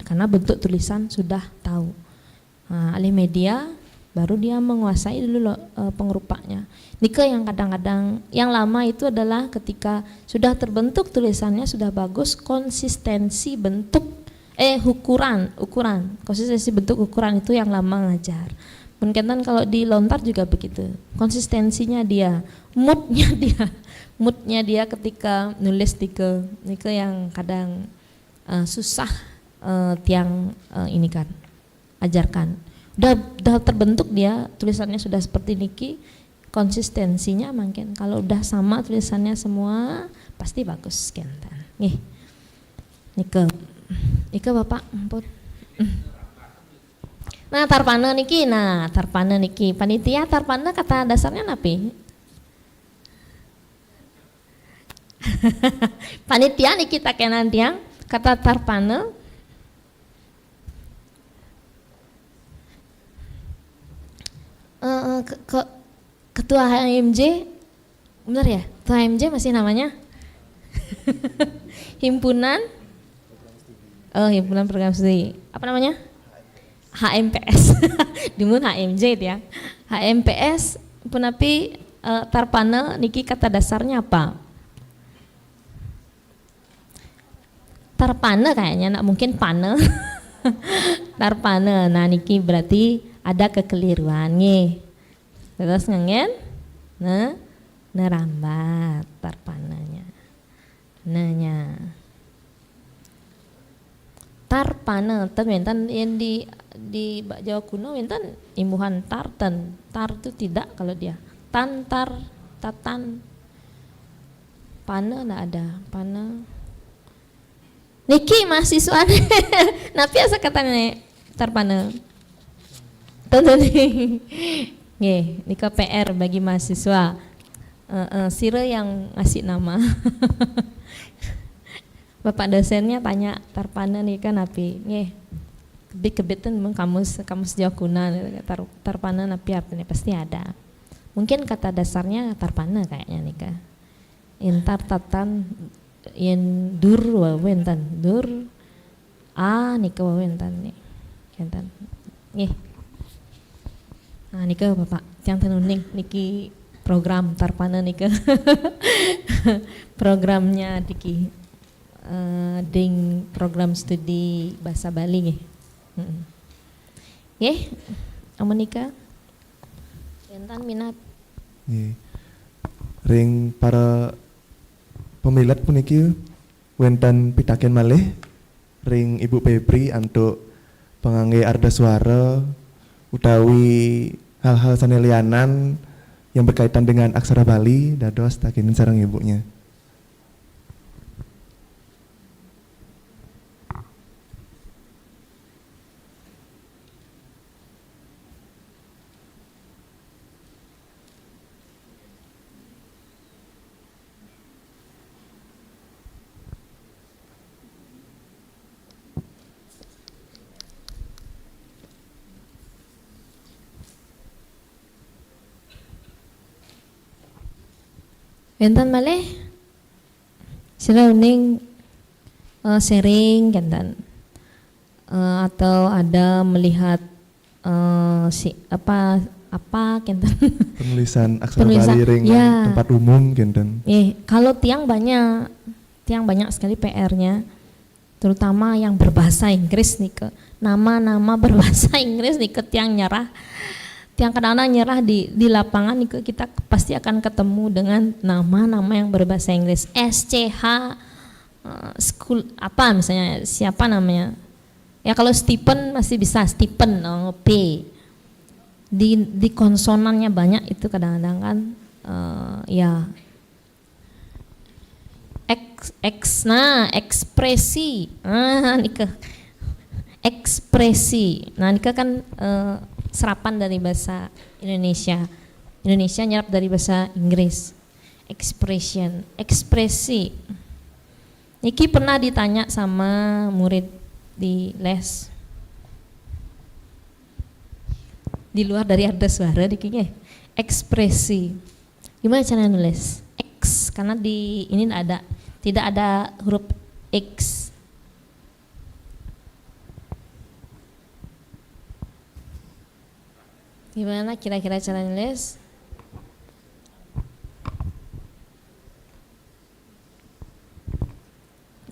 karena bentuk tulisan sudah tahu. Alih media baru dia menguasai dulu pengerupaknya. Nika yang kadang-kadang yang lama itu adalah ketika sudah terbentuk tulisannya sudah bagus, konsistensi bentuk ukuran konsistensi bentuk ukuran itu yang lama ngajar. Mungkin kalau di lontar juga begitu. Konsistensinya dia, moodnya dia ketika nulis nike yang kadang susah tiang ini kan ajarkan. Udah terbentuk dia tulisannya sudah seperti niki, konsistensinya makin kalau udah sama tulisannya semua pasti bagus kentan. Nih. Nike Bapak ampun. Nah, tarpana niki. Panitia tarpana kata dasarnya napi? Panitia niki takenan tiang kata tarpana. Ketua HMJ, benar ya? Ketua HMJ masih namanya? Himpunan Program Studi. Apa namanya? HMPS. Dimun HMJ ya. HMPS punapi tarpana niki kata dasarnya apa? Tarpana kayaknya, nak mungkin pane. Tarpana. Nah niki berarti ada kekeliruan nih. Terus ngengen, nerambat tarpananya. Nanya. Tarpana, wenten yang di Jawa kuno wenten imbuhan tarten. Tar itu tidak kalau dia. Tantar, tatan. Pana enggak ada, pana. Niki mahasiswa napi asa katanya tarpana. Tonton nih. Nggih, nika PR bagi mahasiswa. Sira yang ngasih nama. Bapak dosennya tanya tarpana nih kan napi. Nggih. Kebitan kamus Jawa Kuna tarpana napi artinya pasti ada. Mungkin kata dasarnya tarpana kayaknya nih Kak. Intar tatan yen dur wawenten dur nika wawenten nih. Kenten. Nggih. Nah nika Bapak yang tenuning niki program tarpana nika. Programnya diki ding program studi bahasa Bali nggih. Nggih. Amun nika Kentan minat. Ring para pemilat puniki wenten pitaken malih ring Ibu Febri untuk pengangge arda suara utawi hal-hal sanelianan yang berkaitan dengan aksara Bali dados takinin sareng ibunya. Kentan malih sira uning sharing kentan atau ada melihat apa kentan penulisan aksara Bali ring ya. Tempat umum kentan. Kalau tiang banyak sekali PR-nya, terutama yang berbahasa Inggris nih ke nama-nama berbahasa Inggris nih ke tiang nyerah. Tiang kadang-kadang nyerah di lapangan nih kita pasti akan ketemu dengan nama-nama yang berbahasa Inggris. SCH school apa misalnya siapa namanya? Ya kalau Stephen masih bisa Stephen P. Di konsonannya banyak itu kadang-kadang kan ya ekspresi. Nika ekspresi. Nah nika kan serapan dari bahasa Indonesia nyerap dari bahasa Inggris. Expression, ekspresi. Niki pernah ditanya sama murid di les di luar dari arda suara dikinya ekspresi. Gimana cara nulis? X karena di ini tidak ada huruf X. Gimana kira-kira cara nulis?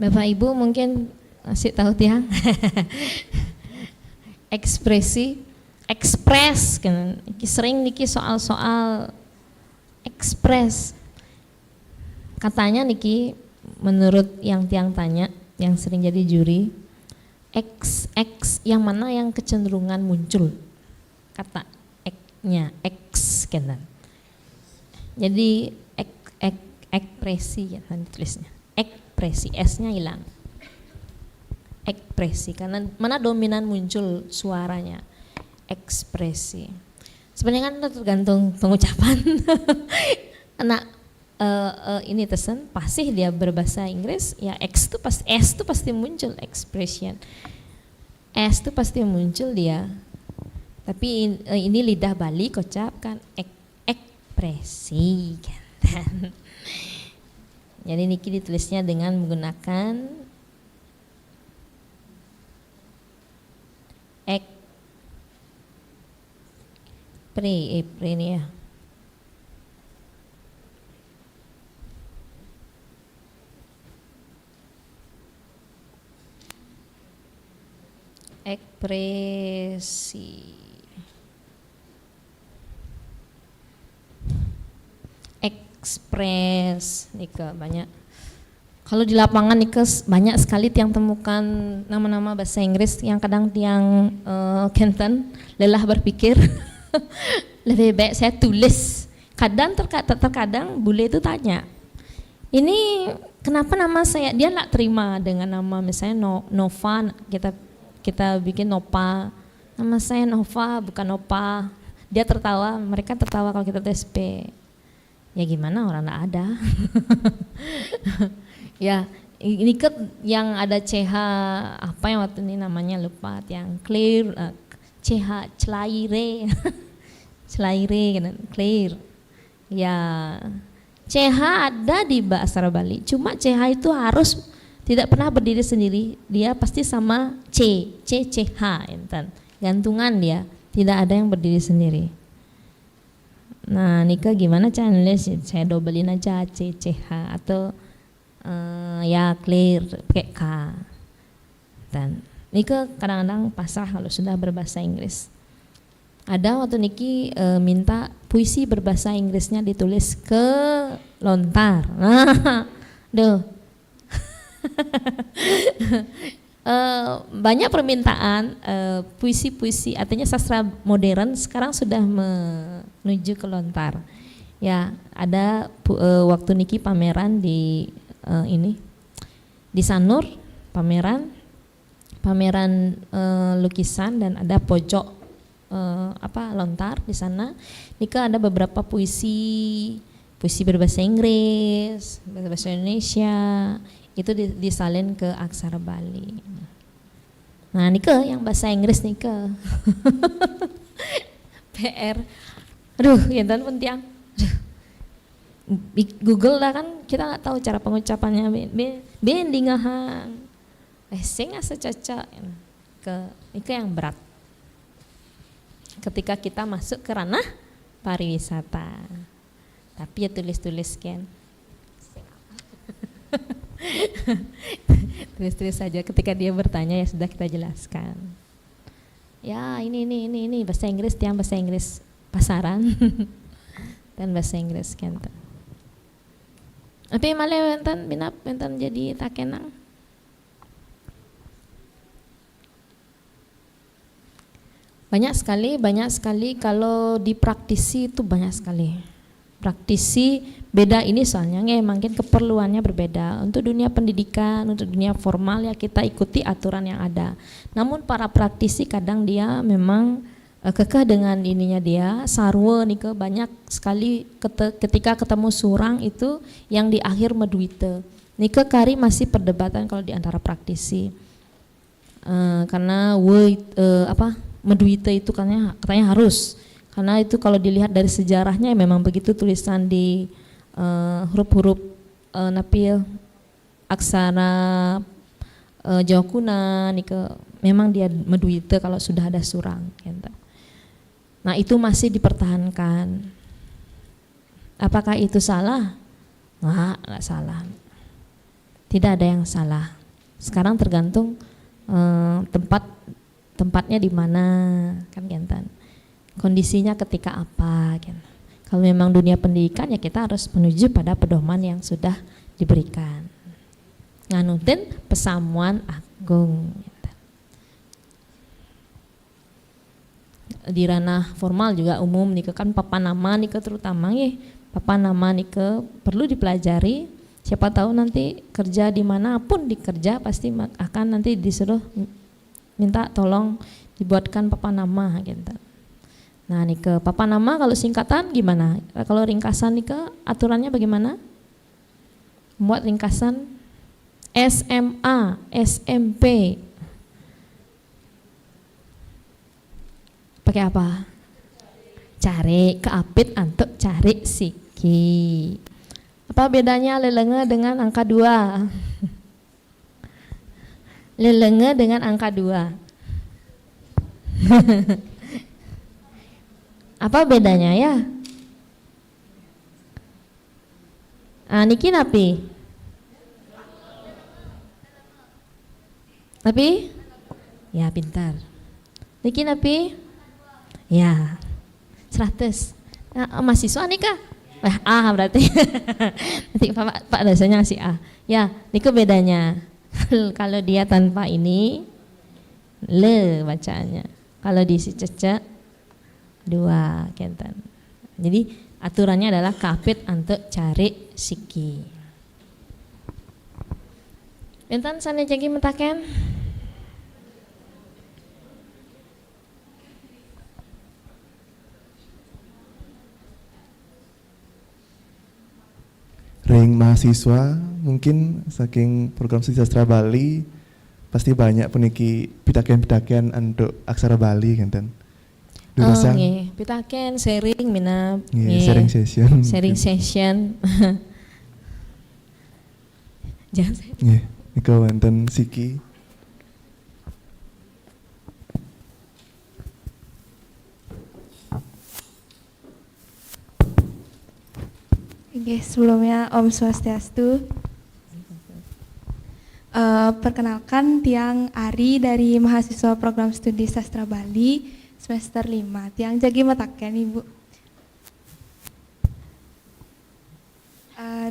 Bapak Ibu mungkin masih tahu tiang. Ekspresi ekspres kan. Sering niki soal-soal ekspres. Katanya niki menurut yang tiang tanya yang sering jadi juri, X yang mana yang kecenderungan muncul kata X-nya X kan. Jadi ekspresi ya tadi tulisnya. Ekspresi S-nya hilang. Ekspresi karena mana dominan muncul suaranya. Ekspresi. Sebenarnya kan tergantung pengucapan. Anak ini tesen pasti dia berbahasa Inggris ya S tuh pasti muncul expression. S tuh pasti muncul dia. Tapi ini lidah Bali kocapkan ekspresi kan. Jadi niki ditulisnya dengan menggunakan pre ini ya. Ekspresi. Ekspres nika banyak. Kalau di lapangan nika banyak sekali tiang temukan nama-nama bahasa Inggris yang kadang tiang Kenten lelah berpikir. Lebih baik saya tulis. Kadang terkadang bule itu tanya, ini kenapa nama saya, dia nggak terima dengan nama misalnya Nova, kita bikin Nova, nama saya Nova bukan Nova. Dia tertawa, mereka tertawa kalau kita tes P. Ya gimana, orang nggak ada. Ya ini kan yang ada CH apa yang waktu ini namanya lupa, yang clear, CH celaire. Celaire kan, clear. Ya CH ada di bahasa Bali, cuma CH itu harus tidak pernah berdiri sendiri, dia pasti sama CH enten. Gantungan dia, tidak ada yang berdiri sendiri. Nah Nika gimana cara nulis? Saya dobelin aja CH atau ya clear pakai K. Dan Nika kadang-kadang pasrah kalau sudah berbahasa Inggris. Ada waktu Niki minta puisi berbahasa Inggrisnya ditulis ke lontar. Nah, banyak permintaan puisi-puisi, artinya sastra modern sekarang sudah menuju ke lontar. Ya, ada waktu Niki pameran di ini di Sanur, pameran lukisan dan ada pojok lontar di sana. Nika ada beberapa puisi berbahasa Inggris, berbahasa Indonesia, itu disalin ke aksara Bali. Nah Nika yang bahasa Inggris Nika PR. Aduh, ya dan pentiang. Google lah kan, kita nggak tahu cara pengucapannya. Bendingahan. Sing asa caca ke Nika yang berat. Ketika kita masuk ke ranah pariwisata. Tapi ya tulis-tulis kan. Tulis-tulis saja, ketika dia bertanya ya sudah kita jelaskan. Ya ini bahasa Inggris, tiang bahasa Inggris pasaran dan bahasa Inggris kan. Tapi malah enten jadi tak kenang. Banyak sekali kalau dipraktisi itu banyak sekali. Praktisi beda ini soalnya mungkin keperluannya berbeda. Untuk dunia pendidikan, untuk dunia formal ya kita ikuti aturan yang ada. Namun para praktisi kadang dia memang kekeh dengan ininya dia, sarwa nih banyak sekali ketika ketemu surang itu yang di akhir meduite. Nika kari masih perdebatan kalau di antara praktisi. Karena meduite itu katanya harus, karena itu kalau dilihat dari sejarahnya memang begitu tulisan di huruf-huruf napil aksara Jawa kuna memang dia meduite kalau sudah ada surang. Nah itu masih dipertahankan. Apakah itu salah? Nggak salah. Tidak ada yang salah. Sekarang tergantung tempat tempatnya di mana kan genten. Kondisinya ketika apa gitu. Kalau memang dunia pendidikan ya kita harus menuju pada pedoman yang sudah diberikan. Nganutin pesamuan agung. Gitu. Di ranah formal juga umum nih kan papan nama nih terutama ya. Papan nama nih perlu dipelajari. Siapa tahu nanti kerja dimanapun dikerja pasti akan nanti disuruh minta tolong dibuatkan papan nama gitu. Nah nih papan nama kalau singkatan gimana? Kalau ringkasan nih aturannya bagaimana? Membuat ringkasan SMA, SMP. Pakai apa? Cari keapit untuk cari siki. Apa bedanya lelenge dengan angka 2? Lelenge dengan angka 2. Apa bedanya ya? Niki napi? Napi? Ya pintar. Niki napi? Ya 100. Mahasiswa nih kak? A berarti. Nanti Pak dosennya ngasih A. Ya, niku bedanya. Kalau dia tanpa ini le bacaannya. Kalau diisi cecek 2 kenten. Jadi aturannya adalah kapit untuk cari siki. Enten sana jagi mentaken. Ring mahasiswa mungkin saking program studi sastra Bali pasti banyak puniki pitaken-pitaken untuk aksara Bali kan. Nggih, pitaken sharing mina sharing session. Sharing session. Jangan saya. Nggih, nika wonten siki. Oke, sebelumnya Om Swastiastu. Perkenalkan Tiang Ari dari mahasiswa program studi sastra Bali semester 5. Tiang jagi metaken Ibu.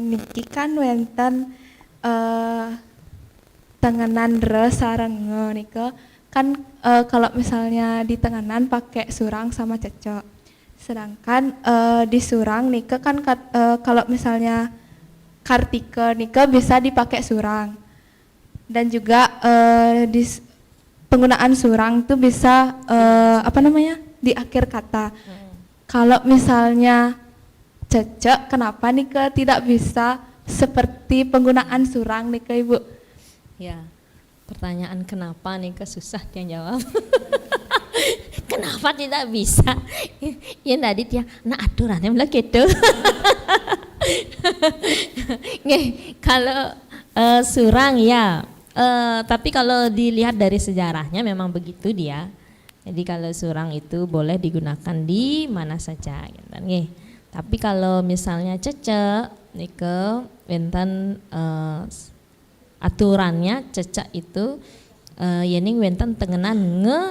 Niki kan wenten tengenan re sareng nika kan kalau misalnya di tenganan pakai surang sama cecok. Sedangkan di surang nika kan kalau misalnya kartika nika bisa dipakai surang. Dan juga penggunaan surang itu bisa di akhir kata. Kalau misalnya cecek, kenapa nika tidak bisa seperti penggunaan surang nika Ibu? Ya, pertanyaan kenapa nika susah dia jawab. Kenapa tidak bisa? Ya tadi dia, nah aturannya malah gitu. Kalau surang ya. Tapi kalau dilihat dari sejarahnya memang begitu dia. Jadi kalau surang itu boleh digunakan di mana saja gitu. Tapi kalau misalnya cecek nike wenten aturannya cecek itu yening wenten tengenan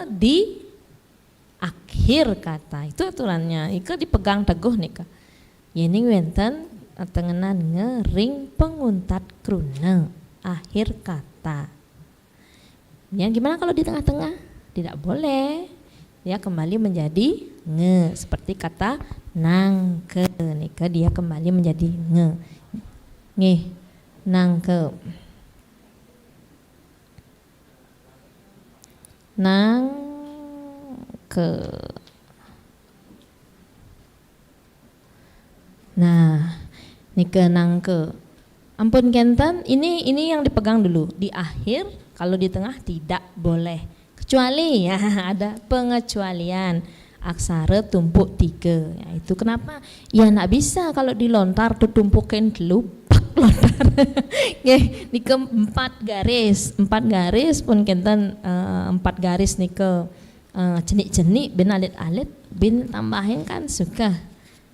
di akhir kata. Itu aturannya. Ike dipegang teguh nika. Yening wenten tengenan ring penguntat kruna akhir kata. Ya gimana kalau di tengah-tengah? Tidak boleh. Dia kembali menjadi nge seperti kata nangke nika dia kembali menjadi nge. Nih, nangke. Nangke. Nah, nika nangke. Ampun kenten, ini yang dipegang dulu di akhir, kalau di tengah tidak boleh. Kecuali ya ada pengecualian aksara tumpuk 3. Ya, itu kenapa? Ya enggak bisa kalau dilontar tuh tumpukin dulu pak lontar. Nggih, nike 4 garis pun kenten 4 garis nike jenik-jenik bin alit-alit bin tambahin kan suka.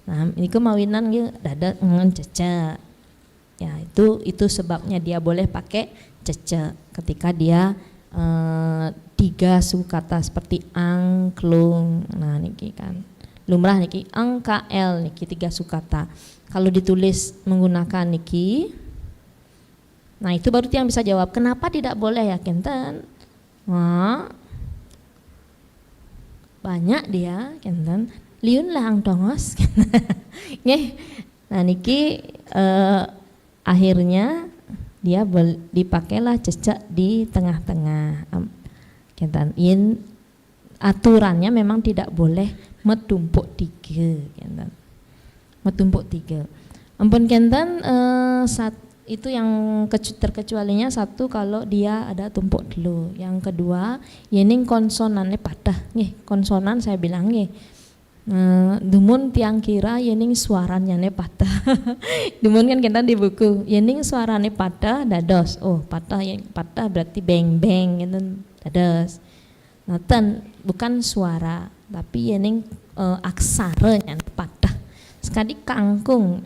Nah, nike mawinan ge dada ngececek. Ya itu sebabnya dia boleh pakai cecek ketika dia 3 suku kata seperti ang, klung. Nah niki kan lumrah niki ang, kl niki 3 suku kata. Kalau ditulis menggunakan niki, nah itu baru yang bisa jawab kenapa tidak boleh ya kenten. Wah, banyak dia kenten liun lah ang tongos. Nah niki akhirnya dia dipakailah cecak di tengah-tengah. Kenten in aturannya memang tidak boleh metumpuk 3 kenten. Metumpuk 3. Ampun kenten itu yang terkecualinya satu kalau dia ada tumpuk dulu. Yang kedua, yening konsonannya patah. Nih, konsonan saya bilang nih. Dumun tiang kira yening suaranya ne patah. Dumun kan kita di buku, yening suaranya patah dados. Oh, patah yang patah berarti beng beng gitu dados. Nah, bukan suara, tapi yening aksaranya patah. Sekali kangkung.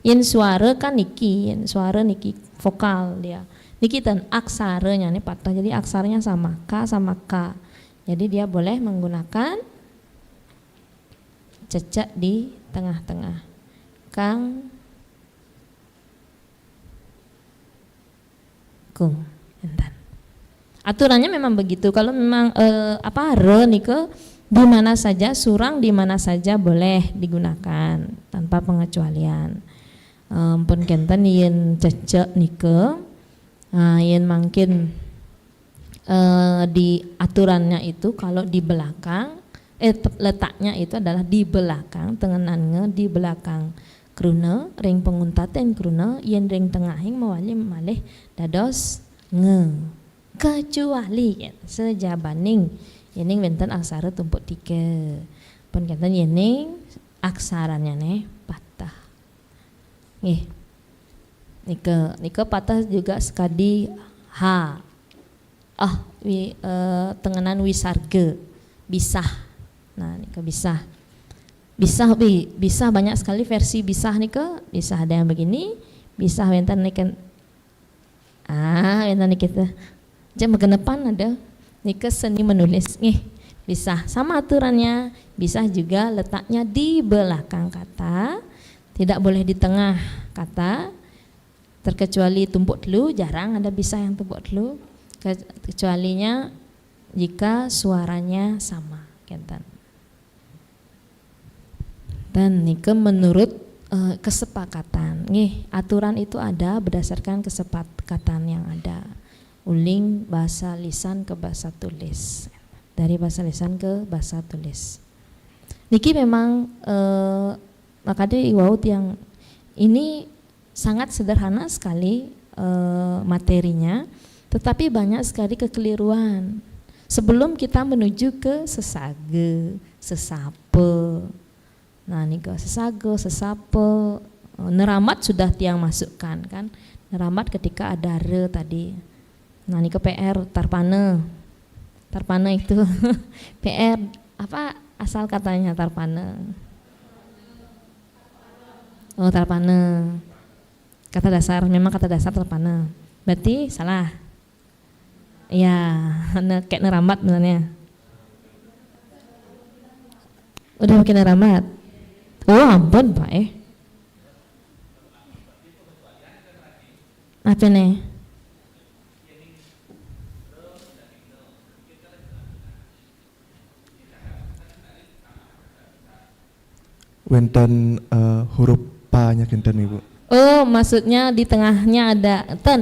Yen suara kan niki, yen suara niki vokal dia. Niki dan aksaranya ini patah, jadi aksaranya sama K sama K. Jadi dia boleh menggunakan cecak di tengah-tengah. Kang kung enten. Aturannya memang begitu. Kalau memang re nike di mana saja, surang di mana saja boleh digunakan tanpa pengecualian. Pun kenten yen cecak nike yen mangkin di aturannya itu kalau di belakang letaknya itu adalah di belakang tengenannya di belakang kruna ring penguntaten kruna yen ring tengahing mawali malih dados nge kecuali sejabaning yening wenten aksara tumpuk 3 pun kenten yening aksaranya nih patah nggih nike patah juga sekadi h tengenan wisarga bisah. Nah nike bisah banyak sekali versi bisah nike. Bisah ada yang begini, bisah wenten nike wenten nike jam genepan ada nike seni menulis nih bisah sama aturannya. Bisah juga letaknya di belakang kata, tidak boleh di tengah kata, terkecuali tumpuk dulu, jarang ada bisah yang tumpuk dulu. Kecualinya jika suaranya sama kenten. Dan nike menurut kesepakatan nih aturan itu ada berdasarkan kesepakatan yang ada uling bahasa lisan ke bahasa tulis, dari bahasa lisan ke bahasa tulis. Niki memang makanya iwaut yang ini sangat sederhana sekali materinya, tetapi banyak sekali kekeliruan. Sebelum kita menuju ke sesage, sesape. Nah, ini ke sesage, sesape, neramat sudah tiang masukkan kan. Neramat ketika ada re tadi. Nah, ini ke PR tarpane. Tarpane itu PR apa asal katanya tarpane? Oh, tarpane. Kata dasar, memang kata dasar tarpane. Berarti salah. Ya, kayak neramat sebenarnya. Udah pakai neramat. Oh ampun Pak Apa nih? Wenten huruf pa-nya kinten Ibu. Oh, maksudnya di tengahnya ada,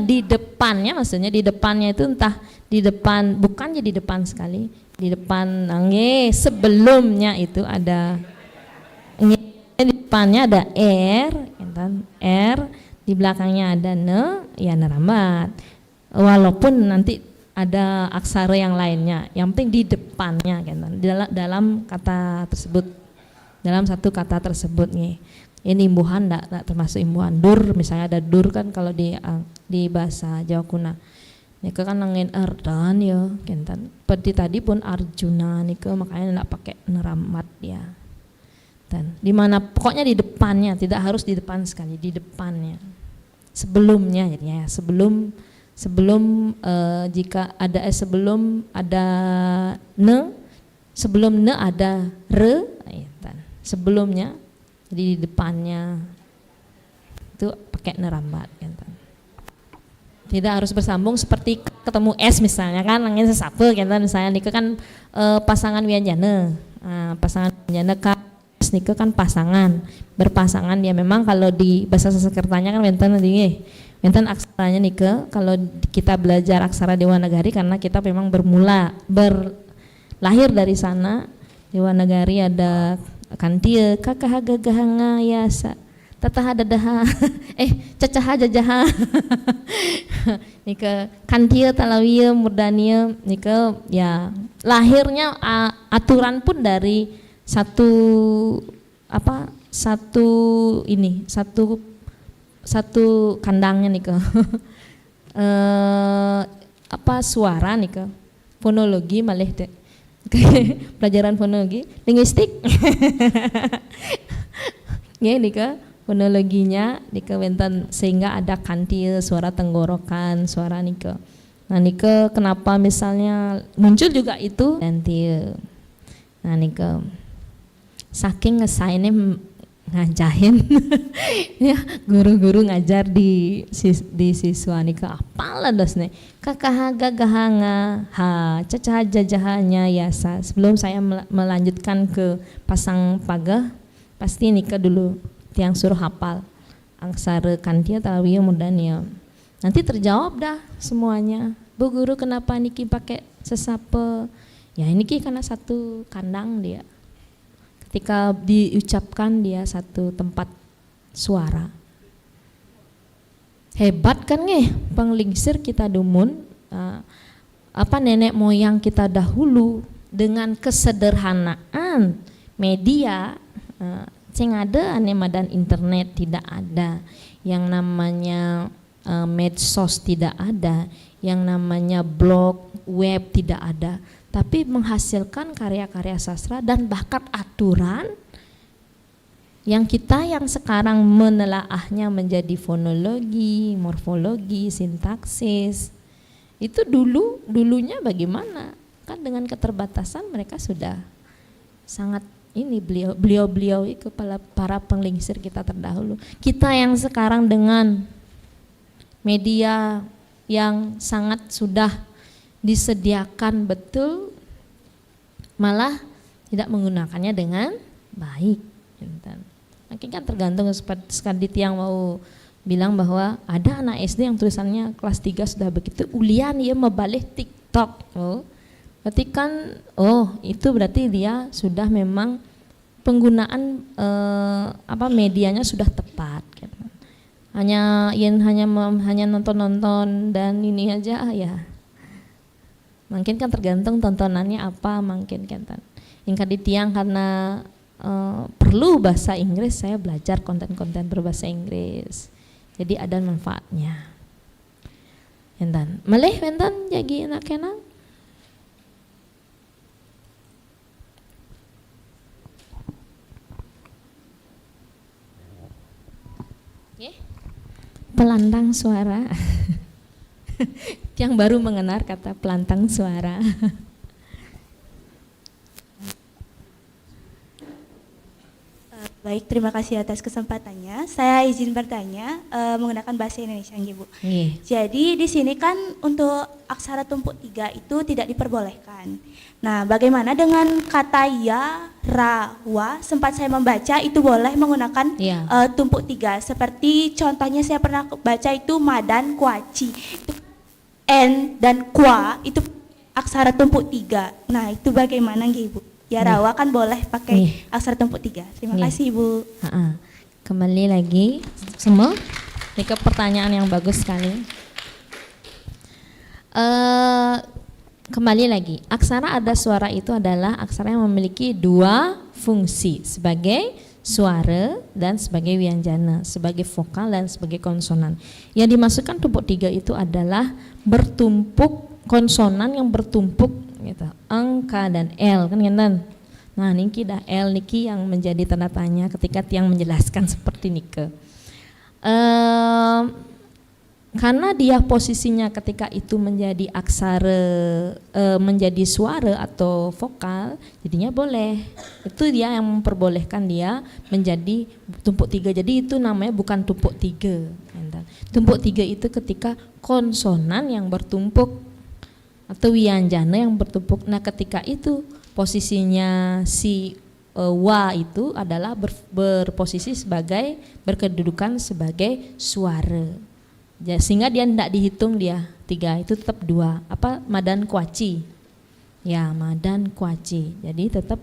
di depannya maksudnya di depannya itu entah di depan, bukannya di depan sekali, di depan, sebelumnya itu ada, di depannya ada R, di belakangnya ada ne, ya neramat. Walaupun nanti ada aksara yang lainnya, yang penting di depannya, dalam kata tersebut, dalam satu kata tersebut nih. Ini imbuhan enggak termasuk imbuhan. Dur misalnya ada dur kan kalau di bahasa Jawa kuna. Nika kan nangin dan ya kentan. Seperti tadi pun Arjuna nika makanya enggak pakai neramat ya. Dan di mana pokoknya di depannya, tidak harus di depan sekali, di depannya. Sebelumnya jadinya ya, sebelum Sebelum jika ada sebelum ada ne, sebelum ne ada re, sebelumnya jadi di depannya itu pakai ne rambat gitu. Tidak harus bersambung seperti ketemu S misalnya kan langin sesape gitu misalnya nika kan pasangan wianjana. Pasangan wianjana kan nika kan pasangan berpasangan ya memang kalau di bahasa Sanskertanya kan wenten wenten aksaranya nika kalau kita belajar aksara Dewanagari karena kita memang berlahir dari sana. Dewanagari ada kantia kakah gagahanga yasa tatah dadaha cacaha jajaha nika kantia talawiya murdania nika ya lahirnya aturan pun dari satu kandangnya nika suara nika fonologi malih deh pelajaran fonologi linguistik ya nika fonologinya nika wenten sehingga ada kantil suara tenggorokan suara nika. Nah nika kenapa misalnya muncul juga itu kantil. Nah nika saking ngesainnya ngajahin ya guru-guru ngajar di siswa nika apalah dosne kakah gagahanga cacaha jajahanya yasa. Sebelum saya melanjutkan ke pasang pagah pasti nika dulu tiang suruh hafal aksara kantia talawiya murdania. Nanti terjawab dah semuanya. Bu guru kenapa niki pakai sesape? Ya niki karena satu kandang dia. Ketika diucapkan dia satu tempat suara. Hebat kan penglingsir kita dumun nenek moyang kita dahulu dengan kesederhanaan media sing ada madan internet tidak ada, yang namanya medsos tidak ada, yang namanya blog, web tidak ada, tapi menghasilkan karya-karya sastra dan bahkan aturan yang sekarang menelaahnya menjadi fonologi, morfologi, sintaksis. Itu dulunya bagaimana? Kan dengan keterbatasan mereka sudah sangat ini beliau itu para penglingsir kita terdahulu. Kita yang sekarang dengan media yang sangat sudah disediakan betul malah tidak menggunakannya dengan baik. Mungkin kan tergantung sekali tiang mau bilang bahwa ada anak SD yang tulisannya kelas 3 sudah begitu ulian ia membalik TikTok. Berarti kan itu berarti dia sudah memang penggunaan medianya sudah tepat gitu. Hanya nonton dan ini aja ya. Mungkin kan tergantung tontonannya apa mungkin kan. Yang kadi tiang karena perlu bahasa Inggris saya belajar konten-konten berbahasa Inggris. Jadi ada manfaatnya. Enten. Malih wenten jadi enak-enak. Pelantang suara. Yang baru mengenal kata pelantang suara. Baik, terima kasih atas kesempatannya. Saya izin bertanya menggunakan bahasa Indonesia, Ibu. Jadi di sini kan untuk aksara tumpuk 3 itu tidak diperbolehkan. Nah, bagaimana dengan kata ya, ra, wa? Sempat saya membaca itu boleh menggunakan tumpuk 3. Seperti contohnya saya pernah baca itu madan kuaci. Itu n dan kwa itu aksara tumpuk 3. Nah, itu bagaimana, Ibu? Ya rawa kan boleh pakai aksara tumpuk 3. Terima kasih Ibu. Kembali lagi semua. Ini pertanyaan yang bagus sekali. Kembali lagi, aksara ada suara itu adalah aksara yang memiliki 2 fungsi sebagai suara dan sebagai wianjana, sebagai vokal dan sebagai konsonan. Yang dimasukkan tumpuk 3 itu adalah bertumpuk konsonan yang bertumpuk gitu. Angka dan L kan kan. Nah niki dah L niki yang menjadi tanda tanya ketika tiang menjelaskan seperti nike. karena dia posisinya ketika itu menjadi aksara menjadi suara atau vokal, jadinya boleh. Itu dia yang memperbolehkan dia menjadi tumpuk tiga. Jadi itu namanya bukan tumpuk tiga. Tumpuk tiga itu ketika konsonan yang bertumpuk atau wianjana yang bertumpuk. Nah ketika itu posisinya si wa itu adalah berposisi sebagai berkedudukan sebagai suara. Sehingga dia tidak dihitung dia tiga, itu tetap dua. Apa madan kuaci? Ya madan kuaci. Jadi tetap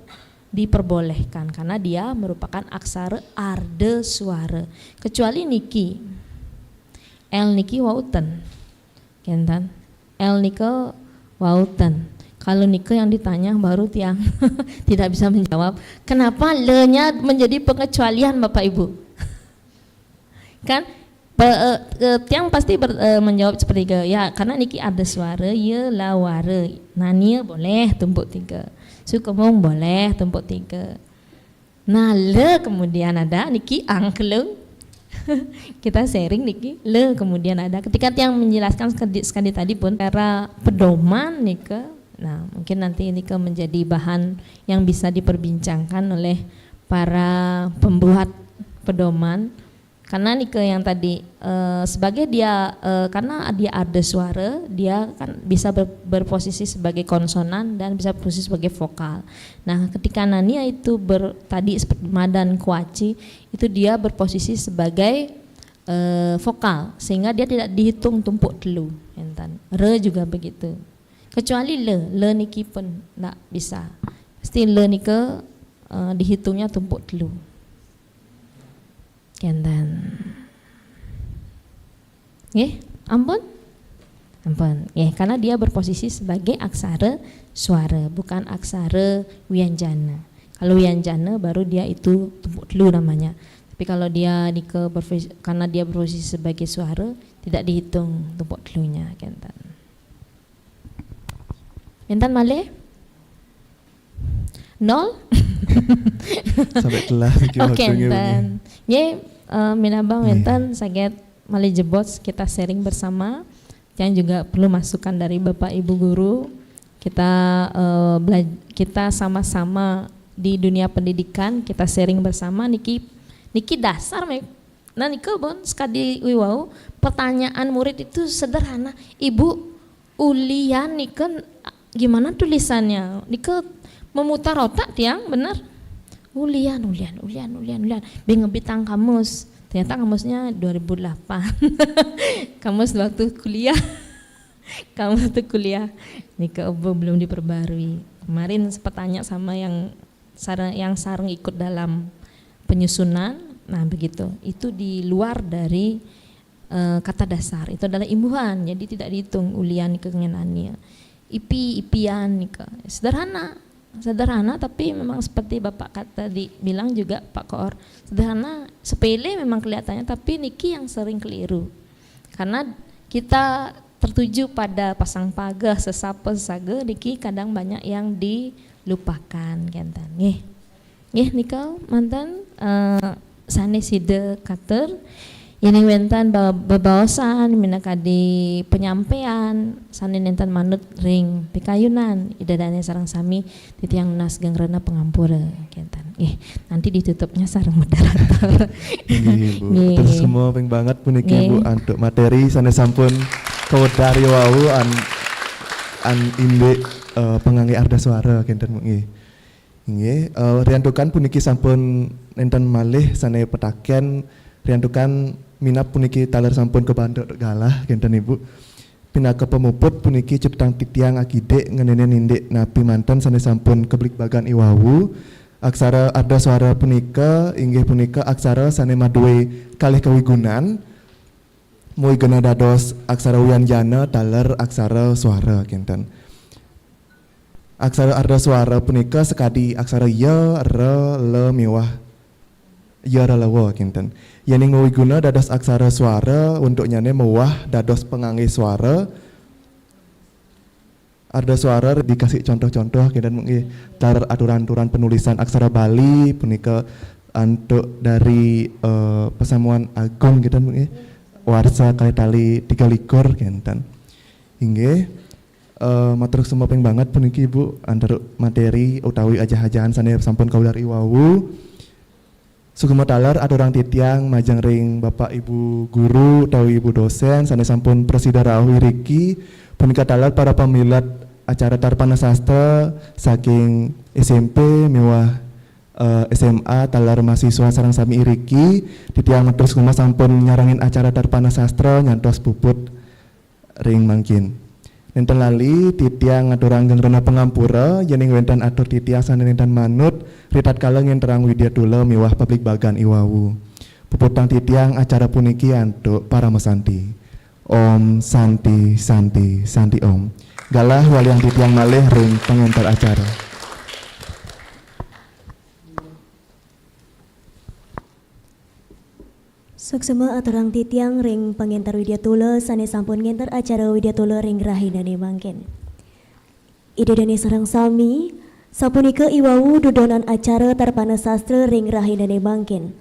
diperbolehkan karena dia merupakan aksara arda suara. Kecuali niki, el niki wauten, kentan, el nike wauten. Kalau nike yang ditanya baru tiang tidak bisa menjawab. Kenapa le-nya menjadi pengecualian Bapak Ibu? Kan? Tiang pasti menjawab seperti itu ya, karena niki ada suara ya lawara, nania boleh tumpuk tiga, sukumung boleh tumpuk tiga. Nah le kemudian ada niki angkle kita sharing niki le kemudian ada ketika tiang menjelaskan sekali tadi pun cara pedoman nika. Nah mungkin nanti ini menjadi bahan yang bisa diperbincangkan oleh para pembuat pedoman. Karena nih yang tadi sebagai dia karena dia ada suara, dia kan bisa berposisi sebagai konsonan dan bisa berposisi sebagai vokal. Nah ketika nania itu tadi seperti madan kuaci itu dia berposisi sebagai vokal sehingga dia tidak dihitung tumpuk telu. Re juga begitu. Kecuali le niki pun tidak bisa. Pasti le niki dihitungnya tumpuk telu. Kentan, ampun, karena dia berposisi sebagai aksara suara, bukan aksara wianjana. Kalau wianjana baru dia itu tumpuk telu namanya. Tapi kalau dia karena dia berposisi sebagai suara, tidak dihitung tumpuk telunya, kentan. Kentan malih? 0? Sampai kelas Oke, dan minabang mentan saget malih jebot kita sharing bersama yang juga perlu masukan dari Bapak Ibu guru. Kita sama-sama di dunia pendidikan, kita sharing bersama niki dasar nah niki bon sekali wiwau pertanyaan murid itu sederhana. Ibu ulian niki gimana tulisannya? Niki memutar otak tiang benar. Ulian. Bingebitang kamus. Ternyata kamusnya 2008. Kamus waktu kuliah. Kamus waktu kuliah. Nika belum diperbarui. Kemarin sempat tanya sama yang sarang ikut dalam penyusunan. Nah begitu. Itu di luar dari kata dasar. Itu adalah imbuhan. Jadi tidak dihitung ulian kengenannya. Ipian nika. Sederhana tapi memang seperti Bapak kata bilang juga Pak Koor, sederhana sepele memang kelihatannya tapi niki yang sering keliru karena kita tertuju pada pasang paga sesapa sage niki kadang banyak yang dilupakan kentan nika mantan saneside kater ini wentan bebaosan minakadi penyampaian sanin nentan manut ring pikayunan idadane sarang sami titiang nas gangrena pengampura kentan nanti ditutupnya sarang moderator. Terus semua peng banget puniki Bu untuk materi sanes sampun kawedari wau an imbe pengangge arda suara kentan nggih riantukan puniki sampun nenten malih sane petaken riantukan minap puniki taler sampun kebantu galah kenten Ibu pinaka pemuput puniki cetang titiang akide ngenene nindek napi mantan sane sampun keblik bagan iwawu aksara ada suara punika inggih punika aksara sane maduwe kalih kawigunan moi gena dados aksara wianjana taler aksara suara kenten aksara ada suara punika sekadi aksara ya re le miwah ya re lewo kenten yang ngawiguna dados aksara suara untuk nyane mewah dados pengangge suara ada suara dikasih contoh-contoh dan mungkin tar aturan-aturan penulisan aksara Bali punika untuk dari pesamuan agung gitu mungkin warsa kali tali 3 kenten. Inggih matur summa ping banget puniki Ibu antar materi utawi ajah-ajahan sane sampun kaular iwawu. Sugeng taler aturang titiang majeng ring Bapak Ibu guru utawi Ibu dosen sane sampun presida rawuh iriki punika taler para pamilat acara Tarpana Sastra saking SMP mewah SMA talar mahasiswa sareng sami iriki titiang matur summa sampun nyarangin acara Tarpana Sastra nyantos puput ring mangkin. Nenten lali titiang aturang gengrena pengampura yening wenten atur titiang sanenten manut ritat kaleng yen terang widyatula miwah publik bagan iwawu. Puputang titiang acara puniki antuk para mesanti. Om Santi Santi Santi Om. Galah waliang titiang malih ring pengantar acara. Suksema aturang titiang ring pengentar widyatula sane sampun ngentar acara widyatula ring rahindane mangken. Ide dane sareng sami sapunika iwawu dudonan acara Tarpana Sastra ring rahindane mangken.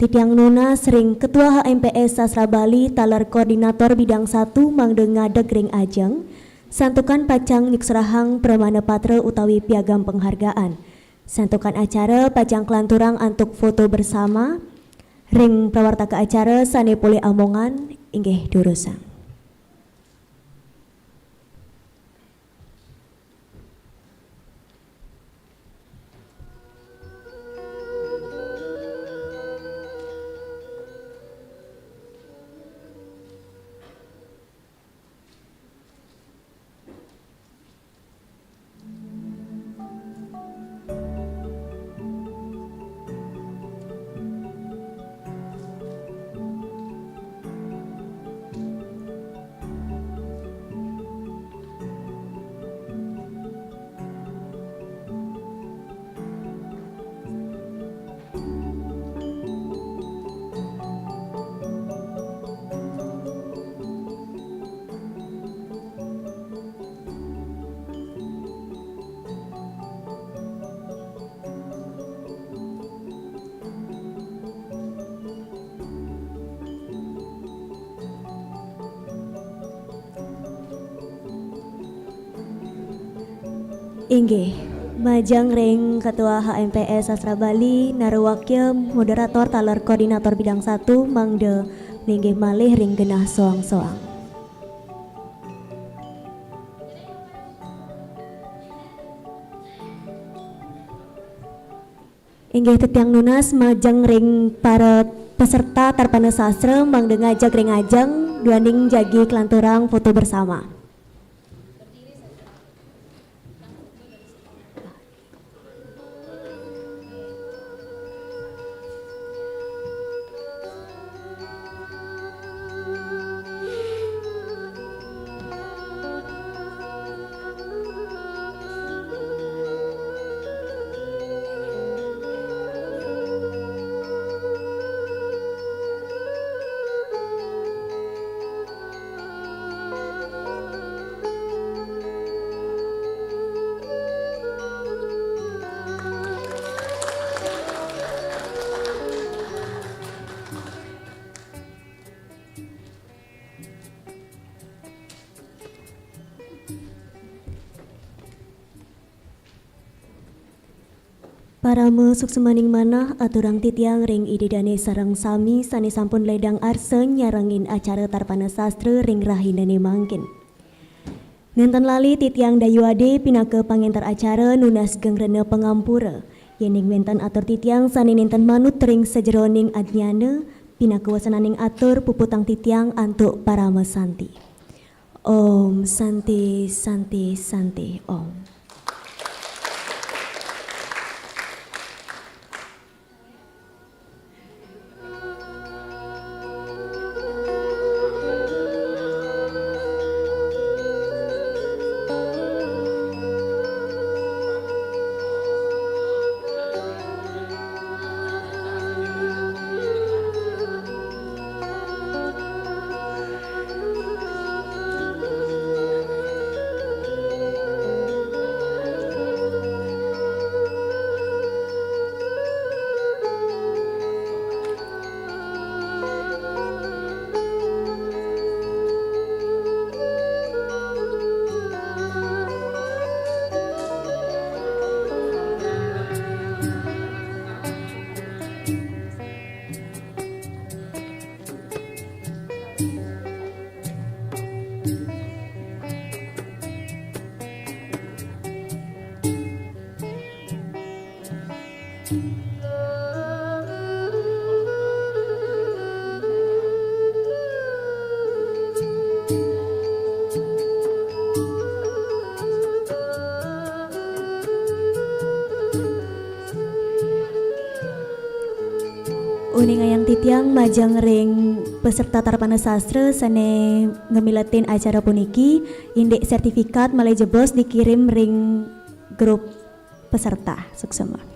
Titiang nunas ring Ketua HMPS Sastra Bali talar Koordinator Bidang 1 mangde ngadeg ring ajeng santukan pacang nyuksrahang Pramana Patra utawi piagam penghargaan. Santukan acara pacang kelanturang antuk foto bersama ring prawartaka acara sane pole amongan inggih durusan. Inggih, majang ring Ketua HMPS Sastra Bali naruwakya moderator talar Koordinator Bidang 1 mangde linggih malih ring genah soang-soang. Inggih tetiang nunas majang ring para peserta Tarpana Sastra mangde ngajak ring ajang duaning jagi kelanturang foto bersama. Para suksemaning manah aturang titiang ring ididane sareng sami sane sampun ledang arseng nyarangin acara Tarpana Sastra ring rahindane mangkin. Nenten lali titiang dayuade pinake pangentar acara nunas gengrena pengampura yening wenten atur titiang sane nenten manut ring sejeroning adnyana pinake wasananing atur puputang titiang antuk para mesanti. Om Santi Santi Santi Om. uning ayang titiang majang ring peserta Tarapana Sastra sane ngemilatin acara puniki indek sertifikat malai jeblos dikirim ring grup peserta suksema.